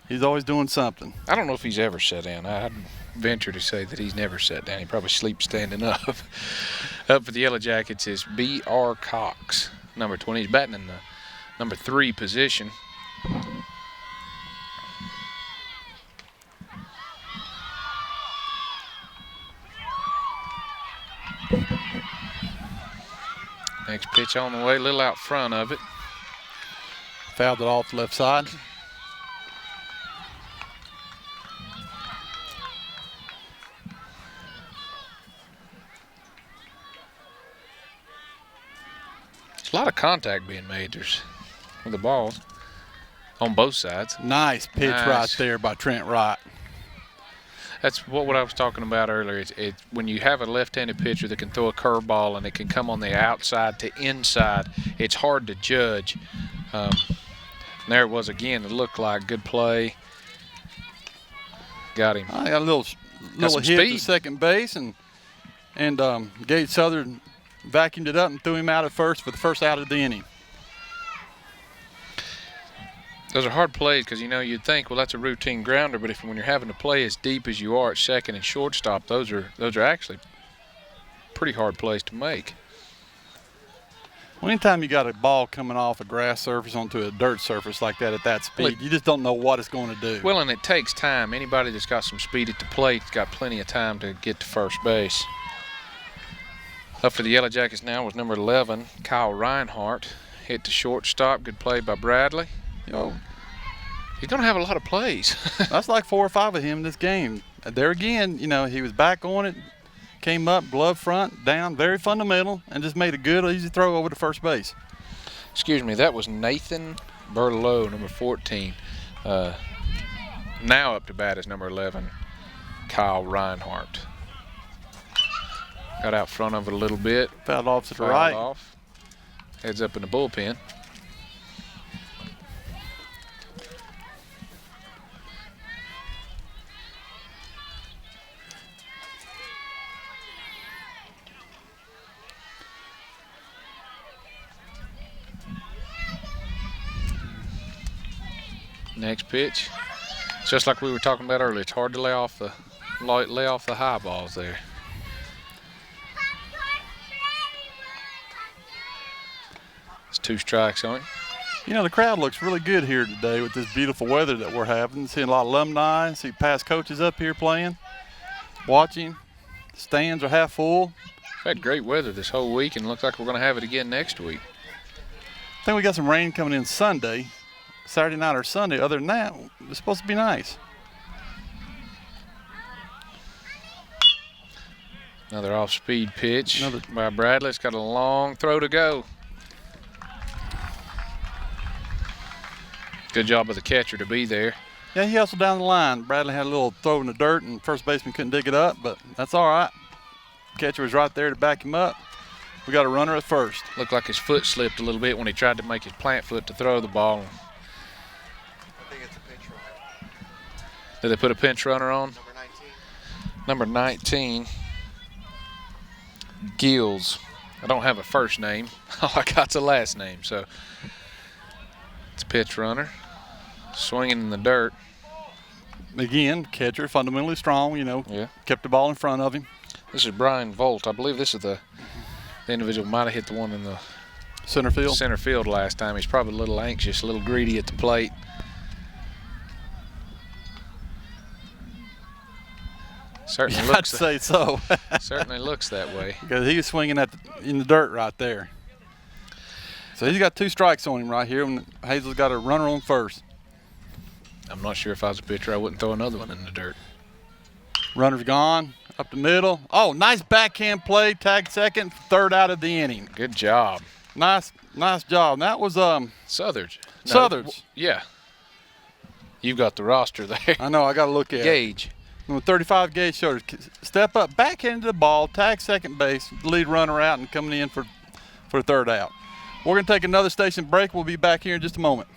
He's always doing something. I don't know if he's ever sat down. I'd venture to say that he's never sat down. He probably sleeps standing up. Up for the Yellow Jackets is B.R. Cox, number 20. He's batting in the number 3 position. Next pitch on the way, a little out front of it. Fouled it off the left side. There's a lot of contact being made with the balls on both sides. Nice pitch right there by Trent Wright. That's what I was talking about earlier. It's when you have a left-handed pitcher that can throw a curveball and it can come on the outside to inside, it's hard to judge. There it was again. It looked like good play. Got him. I got a little hit to second base, and Gage Southern vacuumed it up and threw him out at first for the first out of the inning. Those are hard plays because, you'd think, well, that's a routine grounder, but when you're having to play as deep as you are at second and shortstop, those are actually pretty hard plays to make. Well, anytime you got a ball coming off a grass surface onto a dirt surface like that at that speed, you just don't know what it's going to do. Well, and it takes time. Anybody that's got some speed at the plate's got plenty of time to get to first base. Up for the Yellow Jackets now was number 11, Kyle Reinhardt. Hit the shortstop. Good play by Bradley. He's going to have a lot of plays. That's like 4 or 5 of him in this game. There again, he was back on it, came up, glove front, down, very fundamental, and just made a good, easy throw over to first base. Excuse me, that was Nathan Berlow, number 14. Now up to bat is number 11, Kyle Reinhardt. Got out front of it a little bit. Fouled off to the right. Off. Heads up in the bullpen. Next pitch. Just like we were talking about earlier, it's hard to lay off lay off the high balls there. It's 2 strikes on it. You know, the crowd looks really good here today with this beautiful weather that we're having. Seeing a lot of alumni, see past coaches up here playing, watching. Stands are half full. We've had great weather this whole week, and looks like we're going to have it again next week. I think we got some rain coming in Sunday, Saturday night or Sunday. Other than that, it's supposed to be nice. Another off-speed pitch by Bradley. It's got a long throw to go. Good job of the catcher to be there. Yeah, he hustled down the line. Bradley had a little throw in the dirt, and first baseman couldn't dig it up, but that's all right. Catcher was right there to back him up. We got a runner at first. Looked like his foot slipped a little bit when he tried to make his plant foot to throw the ball. I think it's a pinch runner. Did they put a pinch runner on? Number 19. Number 19, Gills. I don't have a first name. All I got's a last name, so it's a pitch runner. Swinging in the dirt. Again, catcher, fundamentally strong, you know. Yeah. Kept the ball in front of him. This is Brian Volt. I believe this is the individual might have hit the one in the Center field last time. He's probably a little anxious, a little greedy at the plate. Certainly I'd say so. certainly looks that way. Because he was swinging in the dirt right there. So he's got 2 strikes on him right here, and Hazel's got a runner on first. I'm not sure if I was a pitcher, I wouldn't throw another one in the dirt. Runner's gone, up the middle. Oh, nice backhand play, tag second, 3rd out of the inning. Good job. Nice job. And that was Southard's. Southard's. Yeah. You've got the roster there. I know, I got to look at it. Gage. Number 35, Gage shoulders. Step up, backhand to the ball, tag second base, lead runner out, and coming in for 3rd out. We're going to take another station break. We'll be back here in just a moment.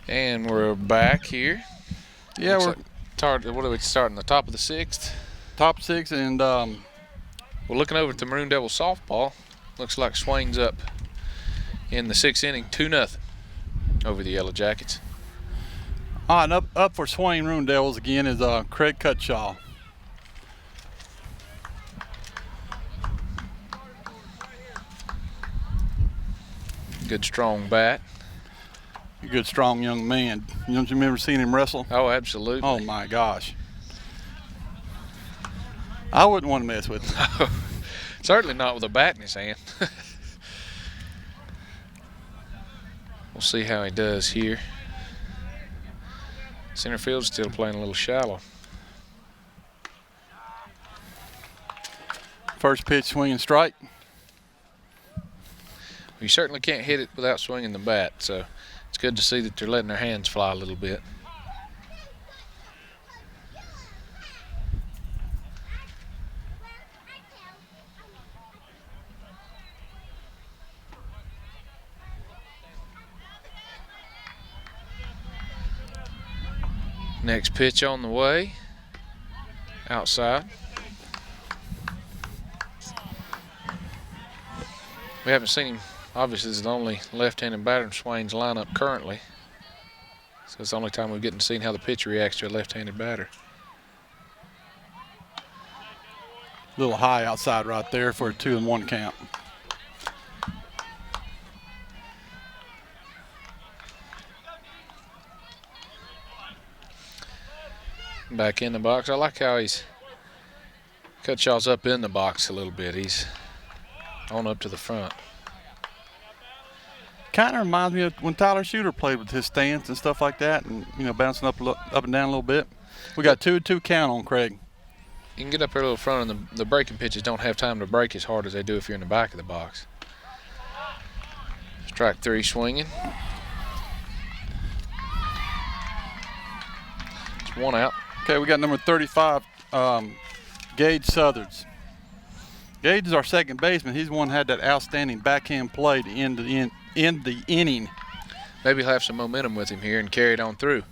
And we're back here. Yeah, Looks we're like what are we starting? The top of the 6th? top 6, and We're looking over at the Maroon Devil softball. Looks like Swain's up in the 6th inning, 2-0 over the Yellow Jackets. all right, and up for Swain Maroon Devils again is Craig Cutshaw. Good strong bat. A good, strong young man. You don't remember seeing him wrestle? Oh, absolutely. Oh, my gosh. I wouldn't want to mess with him. Certainly not with a bat in his hand. We'll see how he does here. Center field's still playing a little shallow. First pitch, swing and strike. You certainly can't hit it without swinging the bat, so it's good to see that they're letting their hands fly a little bit. Next pitch on the way, outside. We haven't seen him. Obviously, this is the only left-handed batter in Swain's lineup currently. So it's the only time we've gotten to see how the pitcher reacts to a left-handed batter. Little high outside right there for a 2-1 count. Back in the box. I like how he's Cutshaw's up in the box a little bit. He's on up to the front. Kind of reminds me of when Tyler Shooter played with his stance and stuff like that, and bouncing up and down a little bit. We got 2-2 count on Craig. You can get up here a little front, and the breaking pitches don't have time to break as hard as they do if you're in the back of the box. Strike 3 swinging. It's 1 out. Okay, we got number 35, Gage Southards. Gage is our second baseman. He's the one who had that outstanding backhand play to end the inning. Maybe he'll have some momentum with him here and carry it on through.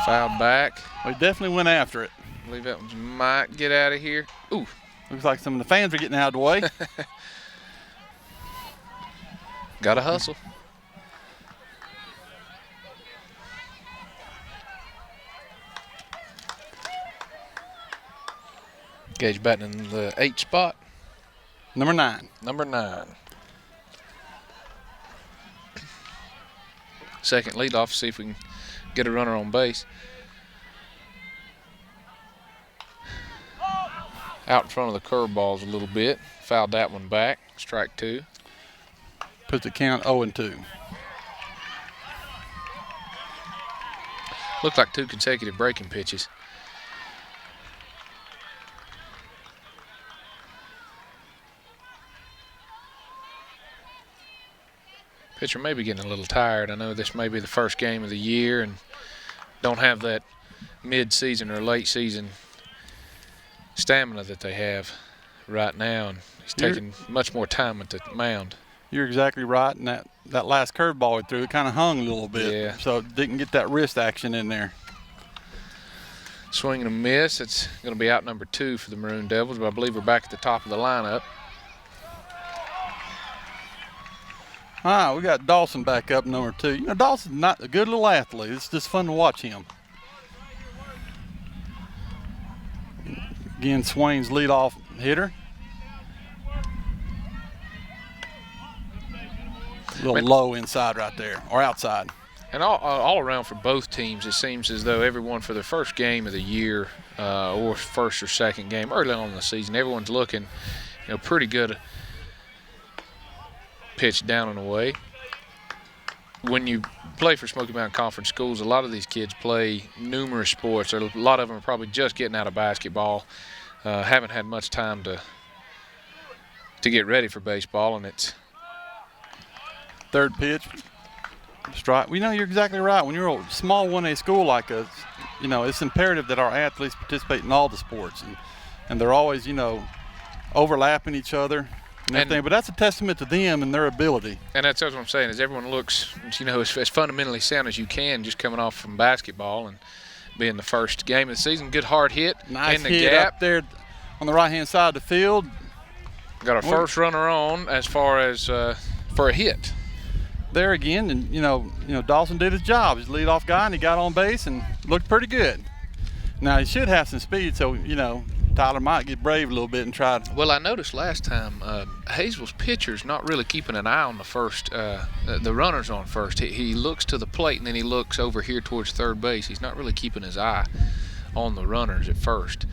Fouled back. We definitely went after it. I believe that one might get out of here. Ooh. Looks like some of the fans are getting out of the way. Got to hustle. Gage batting in the 8 spot. Number 9. Number 9. Second leadoff, see if we can get a runner on base. Out in front of the curveballs a little bit. Fouled that one back. Strike 2. Puts the count 0-2. Looked like 2 consecutive breaking pitches. Pitcher may be getting a little tired. I know this may be the first game of the year and don't have that mid-season or late-season stamina that they have right now, and he's taking much more time at the mound. You're exactly right, and that last curveball he threw, it kind of hung a little bit, Yeah. so it didn't get that wrist action in there. Swing and a miss. It's going to be out number 2 for the Maroon Devils, but I believe we're back at the top of the lineup. We got Dawson back up, number 2. You know, Dawson's not a good little athlete. It's just fun to watch him. Again, Swain's leadoff hitter. A little low inside right there, or outside. And all around for both teams, it seems as though everyone for the first game of the year or first or second game early on in the season, everyone's looking, pretty good pitch down and away. When you play for Smoky Mountain Conference schools, a lot of these kids play numerous sports. A lot of them are probably just getting out of basketball, haven't had much time to get ready for baseball, and it's third pitch. Strike. You're exactly right. When you're a small 1A school like us, it's imperative that our athletes participate in all the sports, and they're always, overlapping each other and everything. But that's a testament to them and their ability. And that's what I'm saying, is everyone looks, as fundamentally sound as you can, just coming off from basketball and being the first game of the season. Good hard hit Nice in the hit gap up there on the right-hand side of the field. Got our first runner on as far as for a hit. There again, and Dawson did his job. He's the leadoff guy, and he got on base and looked pretty good. Now he should have some speed, so Tyler might get brave a little bit and try. Well, I noticed last time Hayesville's pitcher's not really keeping an eye on the first, the runners on first. He looks to the plate and then he looks over here towards third base. He's not really keeping his eye on the runners at first.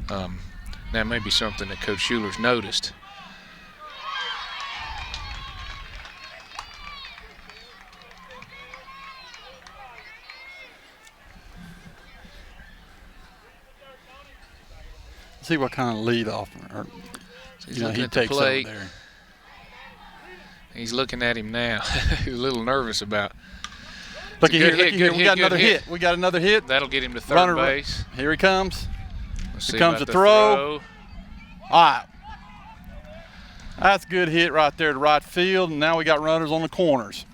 That may be something that Coach Schuler's noticed. See what kind of lead off he takes over there. He's looking at him now. He's a little nervous about. Look here, we got another hit. We got another hit. That'll get him to third base. Here he comes. Here comes the throw. All right. That's a good hit right there to right field, and now we got runners on the corners.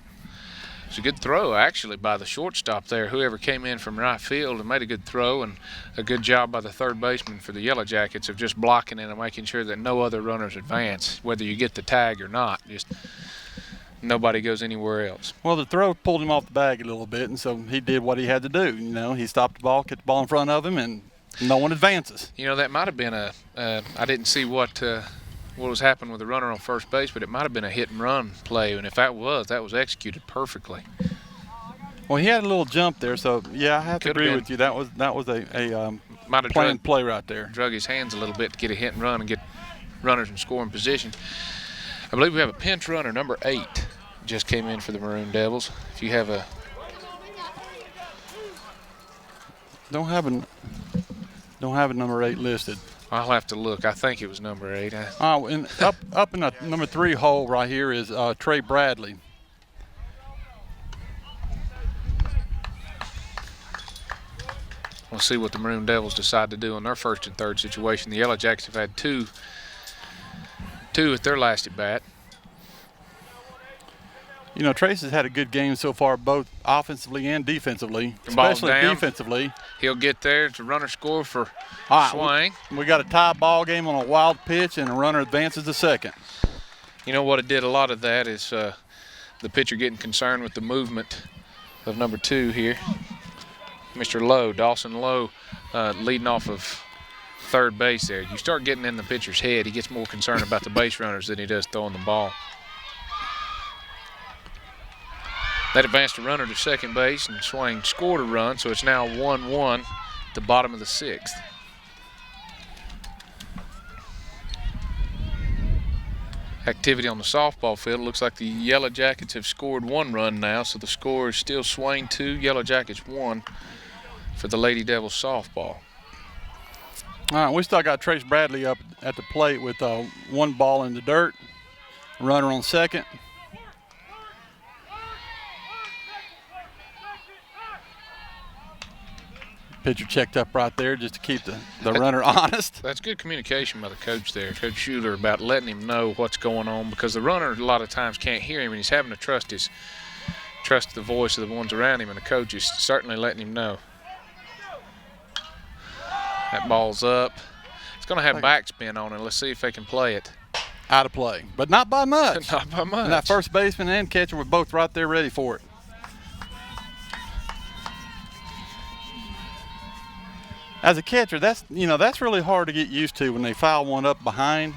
It's a good throw, actually, by the shortstop there. Whoever came in from right field and made a good throw, and a good job by the third baseman for the Yellow Jackets of just blocking it and making sure that no other runners advance, whether you get the tag or not. Just nobody goes anywhere else. Well, the throw pulled him off the bag a little bit, and so he did what he had to do. He stopped the ball, kept the ball in front of him, and no one advances. That might have been I didn't see what was happening with the runner on first base, but it might have been a hit and run play, and if that was executed perfectly. Well, he had a little jump there, so yeah, I have to agree with you. That was a planned play right there. Drug his hands a little bit to get a hit and run and get runners in scoring position. I believe we have a pinch runner, number 8, just came in for the Maroon Devils. If you have a don't have a number 8 listed. I'll have to look. I think it was number 8. And up in the number 3 hole right here is Trey Bradley. We'll see what the Maroon Devils decide to do in their first and third situation. The Yellow Jackets have had two at their last at bat. Trace has had a good game so far, both offensively and defensively, especially defensively. He'll get there. It's a runner score for Swain. We got a tie ball game on a wild pitch, and a runner advances to second. What it did, a lot of that is the pitcher getting concerned with the movement of number 2 here. Mr. Lowe, Dawson Lowe, leading off of third base there. You start getting in the pitcher's head, he gets more concerned about the base runners than he does throwing the ball. That advanced a runner to second base, and Swain scored a run, so it's now 1-1 at the bottom of the 6th. Activity on the softball field. It looks like the Yellow Jackets have scored 1 run now, so the score is still Swain 2, Yellow Jackets 1 for the Lady Devils softball. All right, we still got Trace Bradley up at the plate with 1 ball in the dirt. Runner on second. Pitcher checked up right there just to keep the runner honest. That's good communication by the coach there, Coach Schuler, about letting him know what's going on, because the runner a lot of times can't hear him, and he's having to trust the voice of the ones around him, and the coach is certainly letting him know. That ball's up. It's going to have backspin on it. Let's see if they can play it. Out of play, but not by much. Not by much. And that first baseman and catcher were both right there ready for it. As a catcher, that's really hard to get used to when they foul one up behind.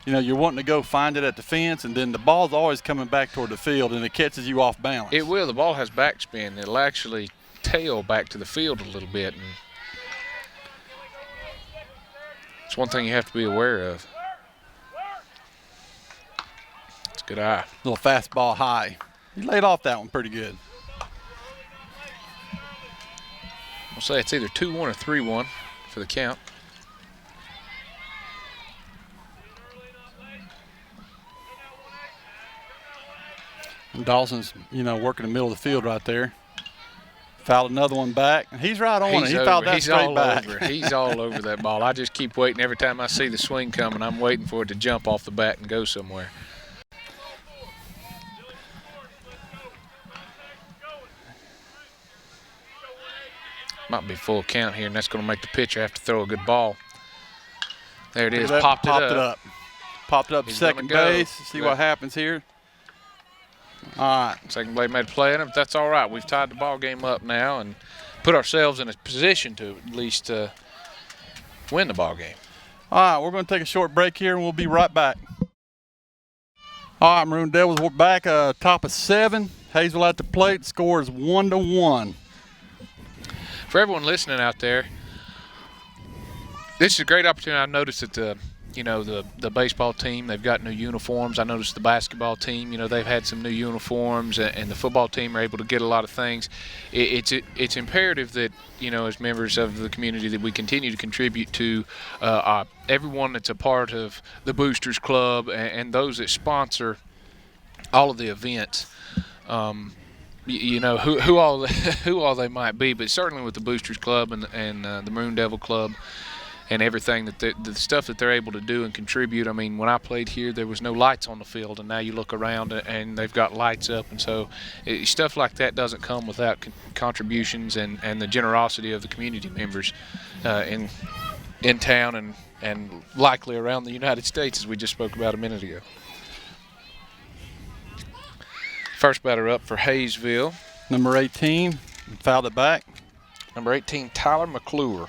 You're wanting to go find it at the fence, and then the ball's always coming back toward the field, and it catches you off balance. It will. The ball has backspin. It'll actually tail back to the field a little bit, and it's one thing you have to be aware of. It's a good eye. Little fastball high. He laid off that one pretty good. I'll say it's either 2-1 or 3-1 for the count. And Dawson's, working the middle of the field right there. Fouled another one back. And he's right on it. He fouled that straight back. He's all over that ball. I just keep waiting. Every time I see the swing coming, I'm waiting for it to jump off the bat and go somewhere. Might be full count here, and that's going to make the pitcher have to throw a good ball. There it is. Popped it up. Popped it up to second base. See what happens here. All right. Second base made a play in it, but that's all right. We've tied the ball game up now and put ourselves in a position to at least win the ball game. All right, we're going to take a short break here, and we'll be right back. All right, Maroon Devils, we're back top of 7. Hayesville at the plate. Score is 1-1. For everyone listening out there, this is a great opportunity. I noticed that the baseball team, they've got new uniforms. I noticed the basketball team, they've had some new uniforms, and the football team are able to get a lot of things. It's imperative that, as members of the community, that we continue to contribute to everyone that's a part of the Boosters Club and those that sponsor all of the events. Who all they might be, but certainly with the Boosters Club and the Maroon Devil Club and everything that the stuff that they're able to do and contribute. I mean, when I played here, there was no lights on the field, and now you look around and they've got lights up, and so stuff like that doesn't come without contributions and the generosity of the community members in town and likely around the United States, as we just spoke about a minute ago. First batter up for Hayesville. Number 18, fouled it back. Number 18, Tyler McClure.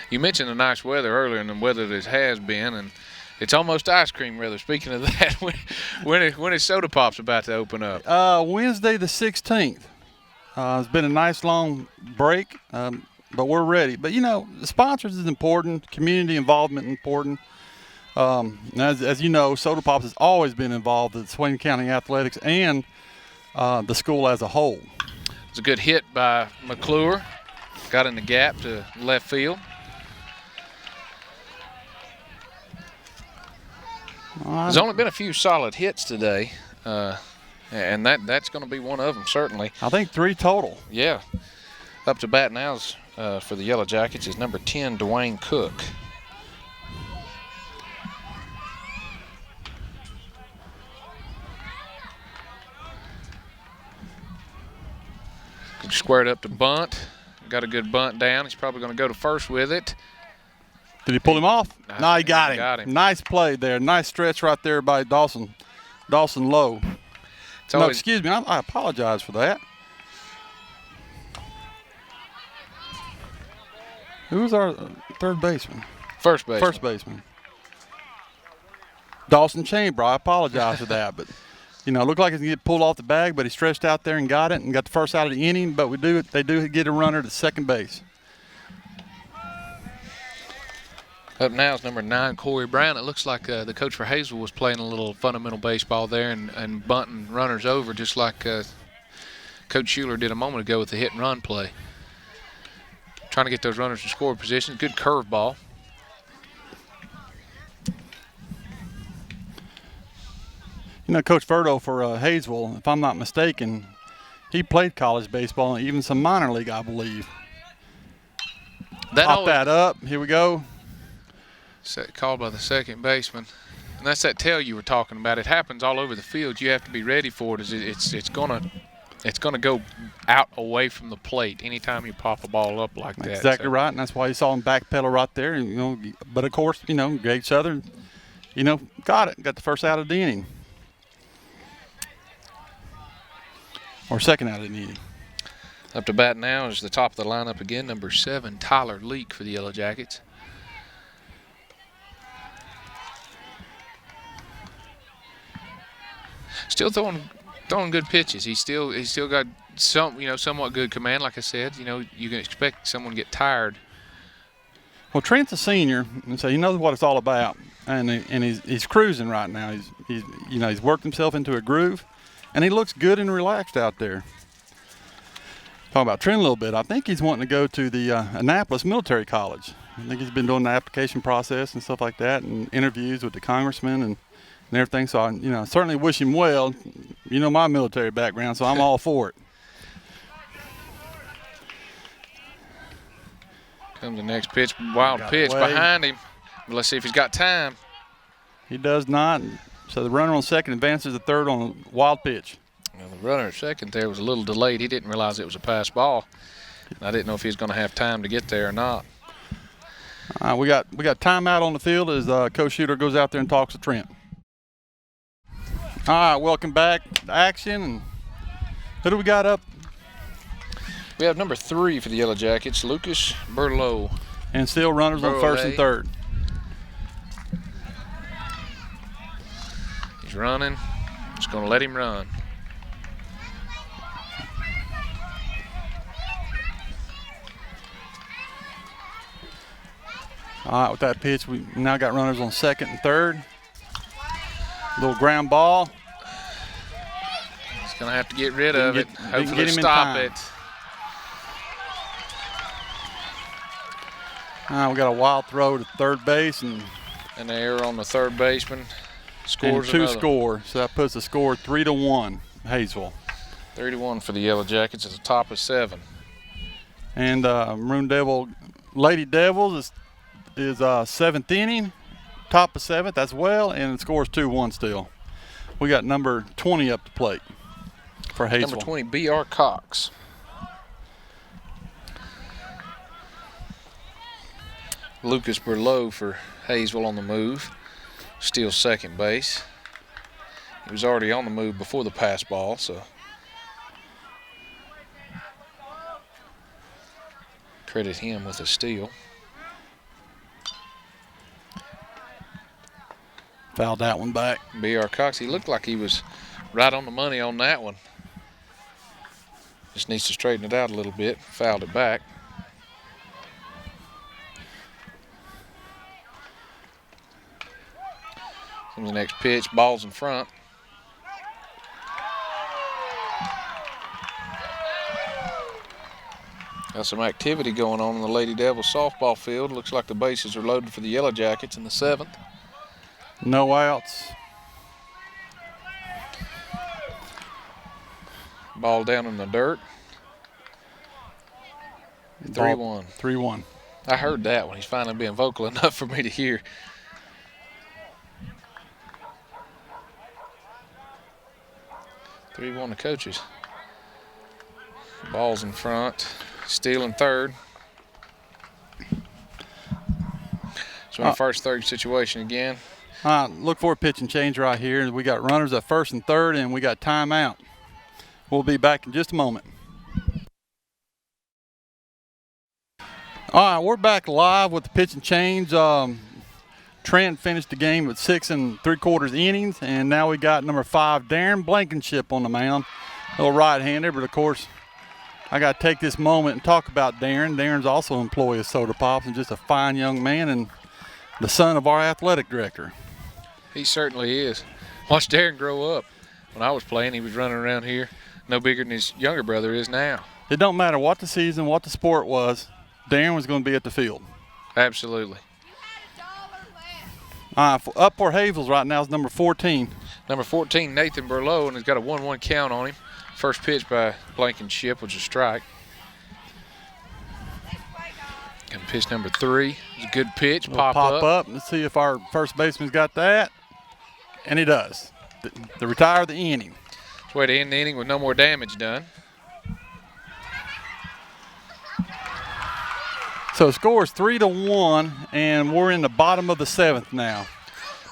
You mentioned the nice weather earlier and the weather that has been, and it's almost ice cream weather. Speaking of that, when is Soda Pop's about to open up? Wednesday the 16th. It's been a nice long break, but we're ready. But, the sponsors is important, community involvement important. As you know, Soda Pops has always been involved in Swain County athletics and the school as a whole. It's a good hit by McClure. Got in the gap to left field. There's only been a few solid hits today, and that's going to be one of them, certainly. I think 3 total. Yeah. Up to bat now for the Yellow Jackets is number 10, Dwayne Cook. Squared up to bunt. Got a good bunt down. He's probably going to go to first with it. Did he pull him off? No, he got him. Nice play there. Nice stretch right there by Dawson. Dawson Lowe. It's No, always, excuse me. I apologize for that. Who was our third baseman? first base. First baseman. Dawson Chamber. I apologize for that, but it looked like he was gonna get pulled off the bag, but he stretched out there and got it and got the first out of the inning. But they do get a runner to second base. Up now is number 9, Corey Brown. It looks like the coach for Hayesville was playing a little fundamental baseball there and bunting runners over, just like Coach Schuler did a moment ago with the hit and run play. Trying to get those runners in scoring position. Good curveball. Coach Verdo for Hayesville, if I'm not mistaken, he played college baseball and even some minor league, I believe. Pop that up. Here we go. Called by the second baseman. And that's that tail you were talking about. It happens all over the field. You have to be ready for it. It's gonna go out away from the plate anytime you pop a ball up like that. Exactly right, and that's why you saw him backpedal right there. But of course, Gage Southern, got the first out of the inning, or second out of the inning. Up to bat now is the top of the lineup again, number 7, Tyler Leak for the Yellow Jackets. Still throwing good pitches. He's still got somewhat good command. Like I said, you can expect someone to get tired. Well, Trent's a senior, and so he knows what it's all about, and he's cruising right now. He's worked himself into a groove, and he looks good and relaxed out there. Talking about Trent a little bit, I think he's wanting to go to the Annapolis Military College. I think he's been doing the application process and stuff like that, and interviews with the congressman and everything. So I certainly wish him well. My military background, so I'm all for it. Comes the next pitch, wild pitch behind him. Let's see if he's got time. He does not. So the runner on second advances to third on a wild pitch. Well, the runner at second there was a little delayed. He didn't realize it was a pass ball. I didn't know if he was going to have time to get there or not. We got timeout on the field as Coach Shooter goes out there and talks to Trent. All right, welcome back to action. And who do we got up? We have number 3 for the Yellow Jackets, Lucas Burlow. And still runners on first and third. He's running. Just going to let him run. All right, with that pitch, we now got runners on second and third. Little ground ball. He's going to have to get rid of it. Hopefully stop it. We got a wild throw to third base and an error on the third baseman. Scores and 2 another. score. So that puts the score 3-1, Hayesville. 3-1 for the Yellow Jackets at the top of 7. And Lady Devils is 7th inning, top of 7th as well, and the score is 2-1 still. We got number 20 up the plate for Hayesville. Number 20, B.R. Cox. Lucas Burlow for Hayesville on the move. Still second base. He was already on the move before the pass ball, so credit him with a steal. Fouled that one back. B.R. Cox, he looked like he was right on the money on that one. Just needs to straighten it out a little bit. Fouled it back. Comes the next pitch, ball's in front. Got some activity going on in the Lady Devils softball field. Looks like the bases are loaded for the Yellow Jackets in the 7th. No outs. Ball down in the dirt. 3-1. 3-1. I heard that one. He's finally being vocal enough for me to hear. Three-1 the coaches. Ball's in front. Stealing third. So in first third situation again. Look for a pitch and change right here. We got runners at first and third, and we got timeout. We'll be back in just a moment. All right, we're back live with the pitch and change. Trent finished the game with 6 3/4 innings, and now we got number 5, Darren Blankenship, on the mound. A little right-hander, but of course, I got to take this moment and talk about Darren. Darren's also an employee of Soda Pops and just a fine young man and the son of our athletic director. He certainly is. Watched Darren grow up. When I was playing, he was running around here no bigger than his younger brother is now. It don't matter what the season, what the sport was, Darren was going to be at the field. Absolutely. Up for Hayesville right now is number 14. Number 14, Nathan Burlow, and he's got a 1-1 count on him. First pitch by Blankenship was a strike. And pitch number 3 is a good pitch. Pop up. Let's see if our first baseman's got that. And he does. The retire of the inning. It's a way to end the inning with no more damage done. So score is 3-1, and we're in the bottom of the 7th now.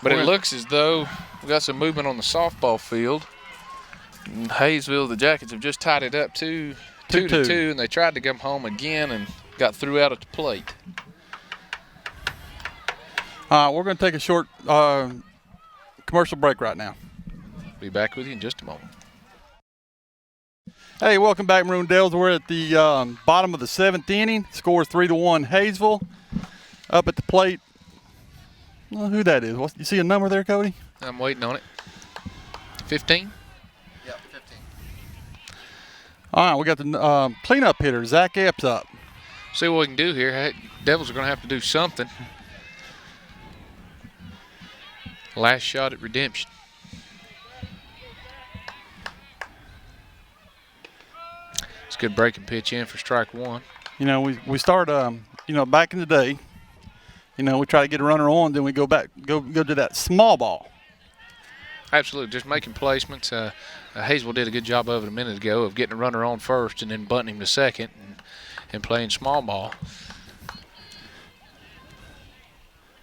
But it looks as though we got some movement on the softball field. In Hayesville, the Jackets have just tied it up 2-2, and they tried to come home again and got through out at the plate. We're going to take a short commercial break right now. Be back with you in just a moment. Hey, welcome back, Maroon Devils. We're at the bottom of the 7th inning. Score is 3-1 Hayesville. Up at the plate. Well, who that is? You see a number there, Cody? I'm waiting on it. 15? Yep, 15. All right, we got the cleanup hitter, Zach Epps, up. See what we can do here. Hey, Devils are going to have to do something. Last shot at redemption. It's a good breaking pitch in for strike 1. You know, we start, back in the day, we try to get a runner on, then we go to that small ball. Absolutely, just making placements. Hayesville did a good job of it a minute ago of getting a runner on first and then bunting him to second and playing small ball.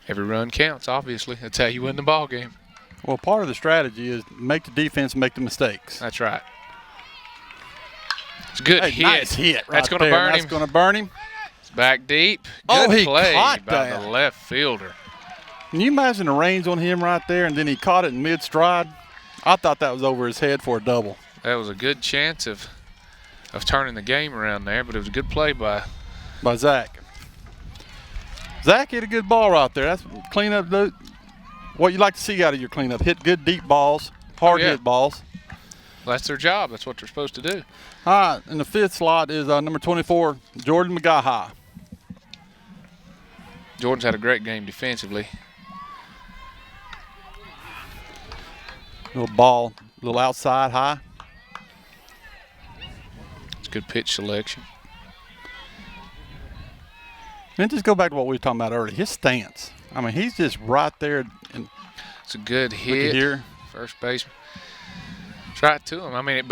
Every run counts, obviously. That's how you win the ball game. Well, part of the strategy is make the defense make the mistakes. That's right. It's a good hit. Nice hit. That's going to burn him. That's going to burn him. It's back deep. Good he play caught by that. the left fielder. Can you imagine the range on him right there, and then he caught it in mid-stride? I thought that was over his head for a double. That was a good chance of turning the game around there, but it was a good play by Zach. Zach hit a good ball right there. That's cleanup. What you like to see out of your cleanup. Hit good deep balls, hard hit balls. Well, that's their job. That's what they're supposed to do. All right, in the 5th slot is number 24, Jordan McGaha. Jordan's had a great game defensively. Little ball, little outside high. It's good pitch selection. And then just go back to what we were talking about earlier. His stance. I mean, he's just right there. And it's a good hit. Here. First baseman. It's right to him. I mean,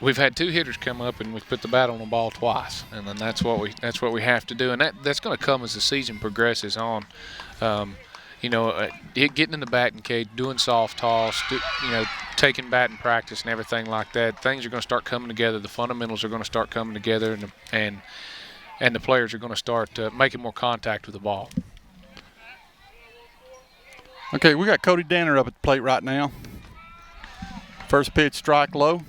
we've had 2 hitters come up and we've put the bat on the ball twice, and then that's what we have to do, and that's going to come as the season progresses on. Getting in the batting cage, doing soft toss, taking batting practice and everything like that. Things are going to start coming together. The fundamentals are going to start coming together, and the players are going to start making more contact with the ball. Okay, we got Cody Danner up at the plate right now. First pitch, strike low.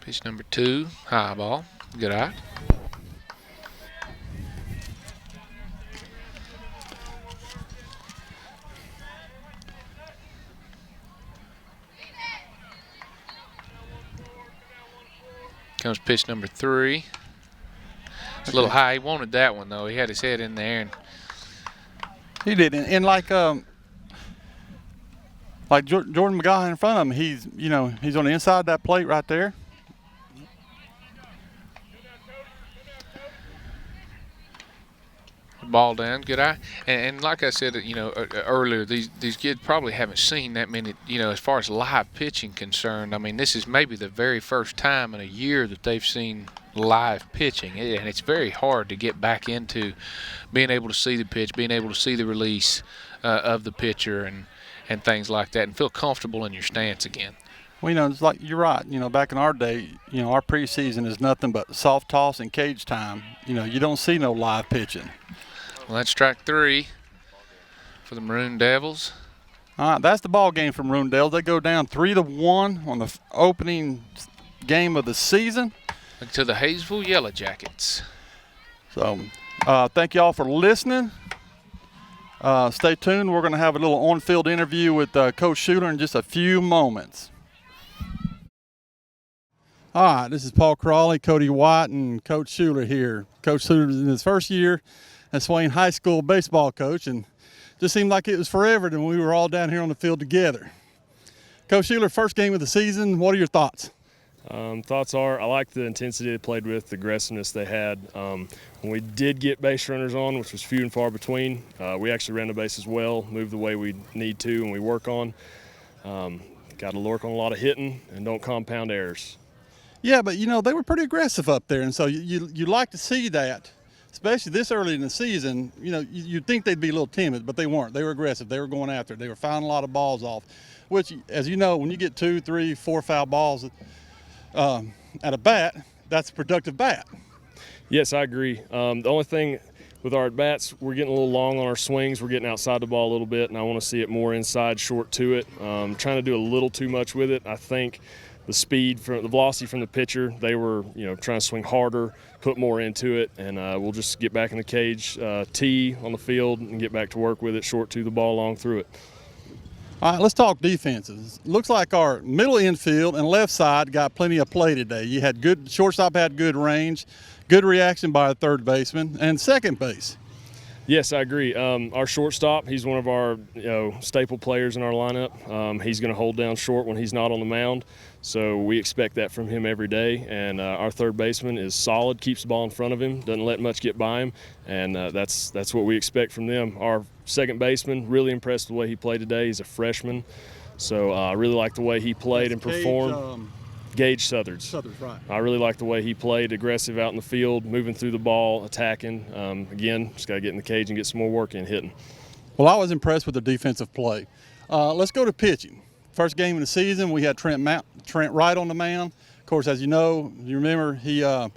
Pitch number 2, high ball, good eye. Comes pitch number 3. It's a little high. He wanted that one though. He had his head in there, and he did. And like Jordan McGaha in front of him, he's on the inside of that plate right there. ball down, good eye. And like I said, earlier, these kids probably haven't seen that many, as far as live pitching concerned. I mean, this is maybe the very first time in a year that they've seen live pitching, and it's very hard to get back into being able to see the pitch, being able to see the release of the pitcher and things like that, and feel comfortable in your stance again. Well, it's like you're right. Back in our day, our preseason is nothing but soft toss and cage time. You don't see no live pitching. Well, that's strike 3 for the Maroon Devils. All right, that's the ball game from Maroon Devils. They go down 3-1 on the opening game of the season. To the Hayesville Yellow Jackets. So, thank you all for listening. Stay tuned. We're going to have a little on-field interview with Coach Schuler in just a few moments. All right, this is Paul Crawley, Cody White, and Coach Schuler here. Coach Schuler is in his first year as Swain High School baseball coach, and just seemed like it was forever when we were all down here on the field together. Coach Schuler, first game of the season, what are your thoughts? Thoughts are, I like the intensity they played with, the aggressiveness they had. When we did get base runners on, which was few and far between, we actually ran the bases well, moved the way we need to and we work on. Got to work on a lot of hitting and don't compound errors. Yeah, but they were pretty aggressive up there, and so you like to see that, especially this early in the season. You'd think they'd be a little timid, but they weren't. They were aggressive. They were going after it. They were fouling a lot of balls off, which, as you know, when you get 2, 3, 4 foul balls at a bat, that's a productive bat. Yes, I agree. The only thing with our at-bats, we're getting a little long on our swings. We're getting outside the ball a little bit, and I want to see it more inside, short to it. Trying to do a little too much with it. I think the speed, from the velocity from the pitcher, they were trying to swing harder, put more into it, and we'll just get back in the cage, tee on the field, and get back to work with it, short to the ball, long through it. All right, let's talk defenses. Looks like our middle infield and left side got plenty of play today. You had good shortstop, had good range, good reaction by the third baseman, and second base. Yes, I agree. Our shortstop, he's one of our staple players in our lineup. He's going to hold down short when he's not on the mound, so we expect that from him every day. And our third baseman is solid, keeps the ball in front of him, doesn't let much get by him, and that's what we expect from them. Our second baseman, really impressed with the way he played today. He's a freshman, so I really like the way he played and performed. Gage Southards. Right. I really like the way he played, aggressive out in the field, moving through the ball, attacking. Again, just got to get in the cage and get some more work in hitting. Well, I was impressed with the defensive play. Let's go to pitching. First game of the season, we had Trent Wright on the mound. Of course, as you know, you remember he had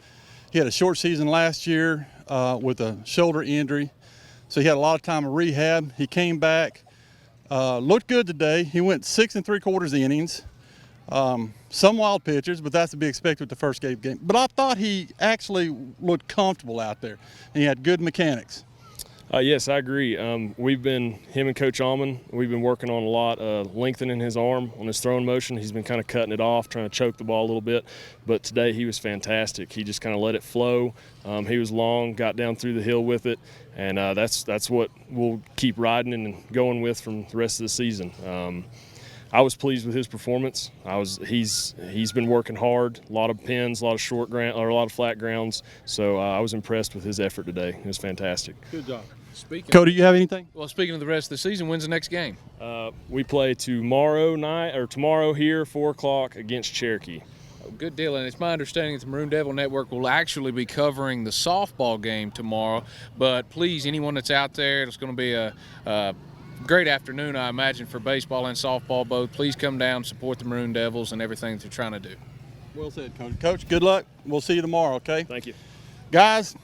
a short season last year with a shoulder injury, so he had a lot of time in rehab. He came back, looked good today. He went 6 3/4 innings. Some wild pitches, but that's to be expected with the first game. But I thought he actually looked comfortable out there, and he had good mechanics. Yes, I agree. Him and Coach Almond, we've been working on a lot, lengthening his arm on his throwing motion. He's been kind of cutting it off, trying to choke the ball a little bit. But today he was fantastic. He just kind of let it flow. He was long, got down through the hill with it, and that's what we'll keep riding and going with from the rest of the season. I was pleased with his performance. He's been working hard, a lot of pins, a lot of flat grounds. So I was impressed with his effort today. It was fantastic. Good job. Cody, you have anything? Well, speaking of the rest of the season, when's the next game? We play tomorrow here, 4 o'clock against Cherokee. Oh, good deal, and it's my understanding that the Maroon Devil Network will actually be covering the softball game tomorrow. But please, anyone that's out there, it's going to be a great afternoon, I imagine, for baseball and softball both. Please come down, support the Maroon Devils and everything that they're trying to do. Well said, Coach. Coach, good luck. We'll see you tomorrow, okay? Thank you. Guys,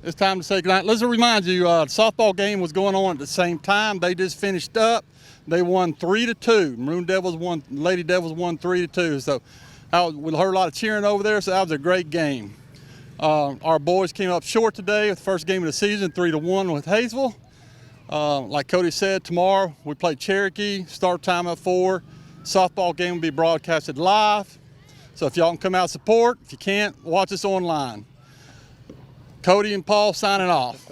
it's time to say goodnight. Let's remind you, the softball game was going on at the same time. They just finished up. They won 3-2. Maroon Devils won, Lady Devils won 3-2. So we heard a lot of cheering over there, so that was a great game. Our boys came up short today with the first game of the season, 3-1 with Hayesville. Like Cody said, tomorrow we play Cherokee, start time at 4. Softball game will be broadcasted live. So if y'all can come out and support, if you can't, watch us online. Cody and Paul signing off.